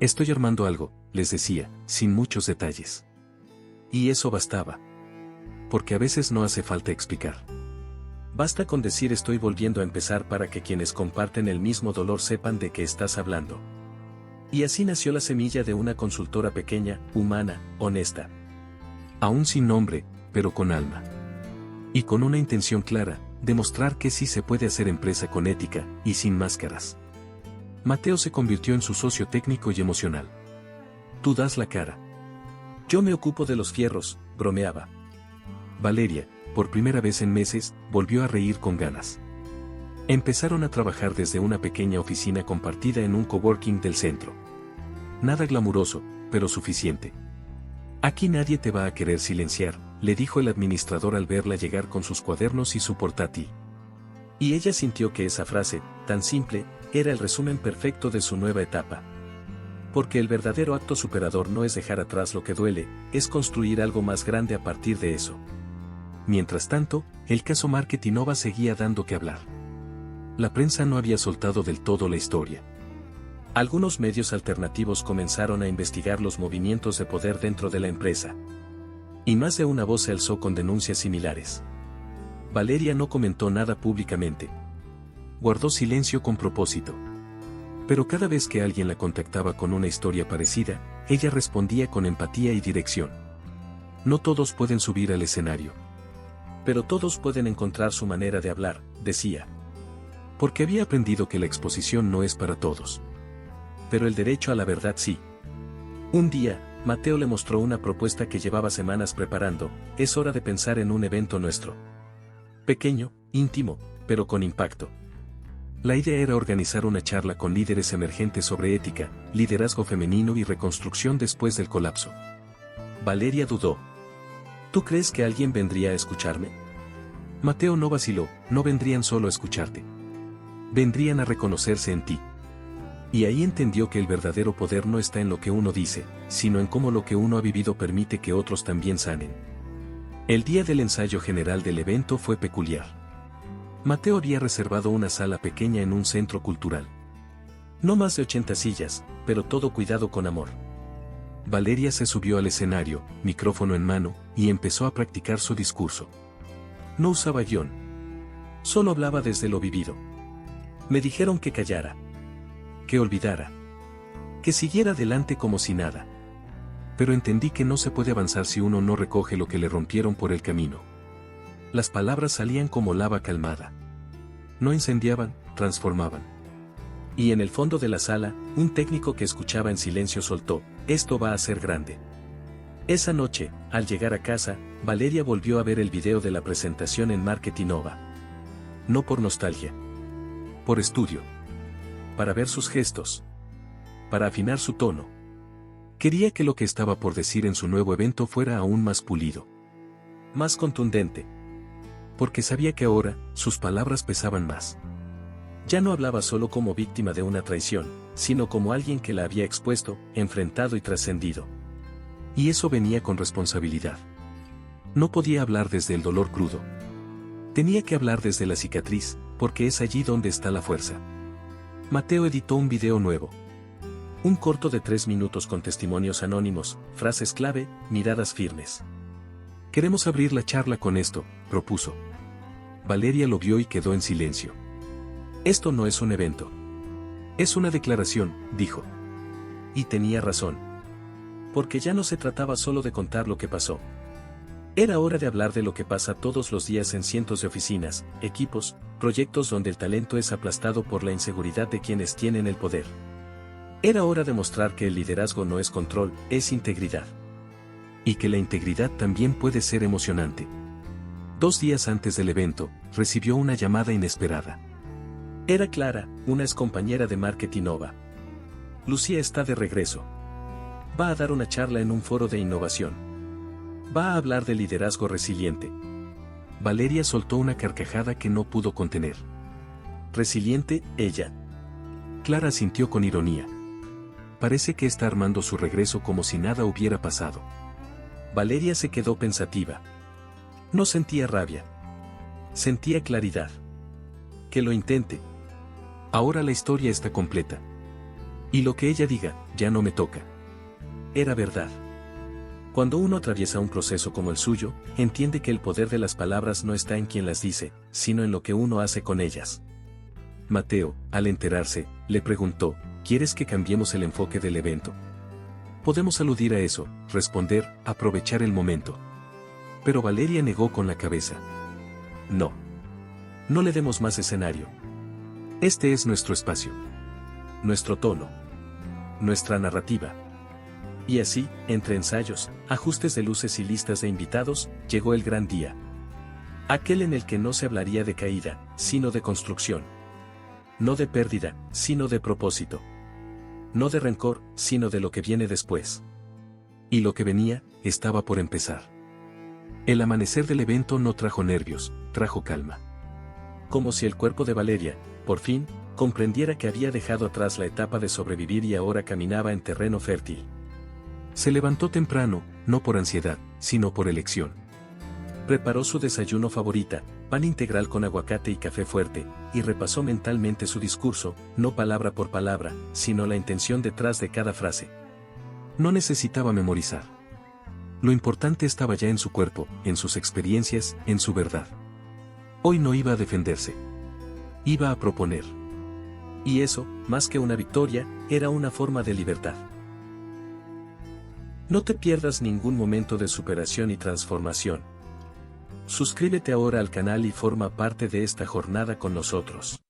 Estoy armando algo, les decía, sin muchos detalles. Y eso bastaba. Porque a veces no hace falta explicar. Basta con decir estoy volviendo a empezar para que quienes comparten el mismo dolor sepan de qué estás hablando. Y así nació la semilla de una consultora pequeña, humana, honesta. Aún sin nombre, pero con alma. Y con una intención clara, demostrar que sí se puede hacer empresa con ética, y sin máscaras. Mateo se convirtió en su socio técnico y emocional. Tú das la cara. Yo me ocupo de los fierros, bromeaba. Valeria, por primera vez en meses, volvió a reír con ganas. Empezaron a trabajar desde una pequeña oficina compartida en un coworking del centro. Nada glamuroso, pero suficiente. Aquí nadie te va a querer silenciar, le dijo el administrador al verla llegar con sus cuadernos y su portátil. Y ella sintió que esa frase, tan simple, era el resumen perfecto de su nueva etapa. Porque el verdadero acto superador no es dejar atrás lo que duele, es construir algo más grande a partir de eso. Mientras tanto, el caso Marketinova seguía dando que hablar. La prensa no había soltado del todo la historia. Algunos medios alternativos comenzaron a investigar los movimientos de poder dentro de la empresa. Y más de una voz se alzó con denuncias similares. Valeria no comentó nada públicamente. Guardó silencio con propósito. Pero cada vez que alguien la contactaba con una historia parecida, ella respondía con empatía y dirección. No todos pueden subir al escenario. Pero todos pueden encontrar su manera de hablar, decía. Porque había aprendido que la exposición no es para todos. Pero el derecho a la verdad sí. Un día, Mateo le mostró una propuesta que llevaba semanas preparando. Es hora de pensar en un evento nuestro. Pequeño, íntimo, pero con impacto. La idea era organizar una charla con líderes emergentes sobre ética, liderazgo femenino y reconstrucción después del colapso. Valeria dudó. ¿Tú crees que alguien vendría a escucharme? Mateo no vaciló, no vendrían solo a escucharte. Vendrían a reconocerse en ti. Y ahí entendió que el verdadero poder no está en lo que uno dice, sino en cómo lo que uno ha vivido permite que otros también sanen. El día del ensayo general del evento fue peculiar. Mateo había reservado una sala pequeña en un centro cultural. No más de 80 sillas, pero todo cuidado con amor. Valeria se subió al escenario, micrófono en mano, y empezó a practicar su discurso. No usaba guión. Solo hablaba desde lo vivido. Me dijeron que callara. Que olvidara. Que siguiera adelante como si nada. Pero entendí que no se puede avanzar si uno no recoge lo que le rompieron por el camino. Las palabras salían como lava calmada. No incendiaban, transformaban. Y en el fondo de la sala, un técnico que escuchaba en silencio soltó: esto va a ser grande. Esa noche, al llegar a casa, Valeria volvió a ver el video de la presentación en Marketing Nova. No por nostalgia. Por estudio. Para ver sus gestos. Para afinar su tono. Quería que lo que estaba por decir en su nuevo evento fuera aún más pulido. Más contundente. Porque sabía que ahora, sus palabras pesaban más. Ya no hablaba solo como víctima de una traición, sino como alguien que la había expuesto, enfrentado y trascendido. Y eso venía con responsabilidad. No podía hablar desde el dolor crudo. Tenía que hablar desde la cicatriz, porque es allí donde está la fuerza. Mateo editó un video nuevo. Un corto de 3 minutos con testimonios anónimos, frases clave, miradas firmes. Queremos abrir la charla con esto, propuso. Valeria lo vio y quedó en silencio. Esto no es un evento. Es una declaración, dijo. Y tenía razón. Porque ya no se trataba solo de contar lo que pasó. Era hora de hablar de lo que pasa todos los días en cientos de oficinas, equipos, proyectos donde el talento es aplastado por la inseguridad de quienes tienen el poder. Era hora de mostrar que el liderazgo no es control, es integridad. Y que la integridad también puede ser emocionante. 2 días antes del evento, recibió una llamada inesperada. Era Clara, una excompañera de Marketing Nova. Lucía está de regreso. Va a dar una charla en un foro de innovación. Va a hablar de liderazgo resiliente. Valeria soltó una carcajada que no pudo contener. ¿Resiliente, ella? Clara sintió con ironía. Parece que está armando su regreso como si nada hubiera pasado. Valeria se quedó pensativa. No sentía rabia. Sentía claridad. Que lo intente. Ahora la historia está completa. Y lo que ella diga, ya no me toca. Era verdad. Cuando uno atraviesa un proceso como el suyo, entiende que el poder de las palabras no está en quien las dice, sino en lo que uno hace con ellas. Mateo, al enterarse, le preguntó: ¿quieres que cambiemos el enfoque del evento? Podemos aludir a eso, responder, aprovechar el momento. Pero Valeria negó con la cabeza. No. No le demos más escenario. Este es nuestro espacio. Nuestro tono. Nuestra narrativa. Y así, entre ensayos, ajustes de luces y listas de invitados, llegó el gran día. Aquel en el que no se hablaría de caída, sino de construcción. No de pérdida, sino de propósito. No de rencor, sino de lo que viene después. Y lo que venía, estaba por empezar. El amanecer del evento no trajo nervios, trajo calma. Como si el cuerpo de Valeria, por fin, comprendiera que había dejado atrás la etapa de sobrevivir y ahora caminaba en terreno fértil. Se levantó temprano, no por ansiedad, sino por elección. Preparó su desayuno favorita, pan integral con aguacate y café fuerte, y repasó mentalmente su discurso, no palabra por palabra, sino la intención detrás de cada frase. No necesitaba memorizar. Lo importante estaba ya en su cuerpo, en sus experiencias, en su verdad. Hoy no iba a defenderse. Iba a proponer. Y eso, más que una victoria, era una forma de libertad. No te pierdas ningún momento de superación y transformación. Suscríbete ahora al canal y forma parte de esta jornada con nosotros.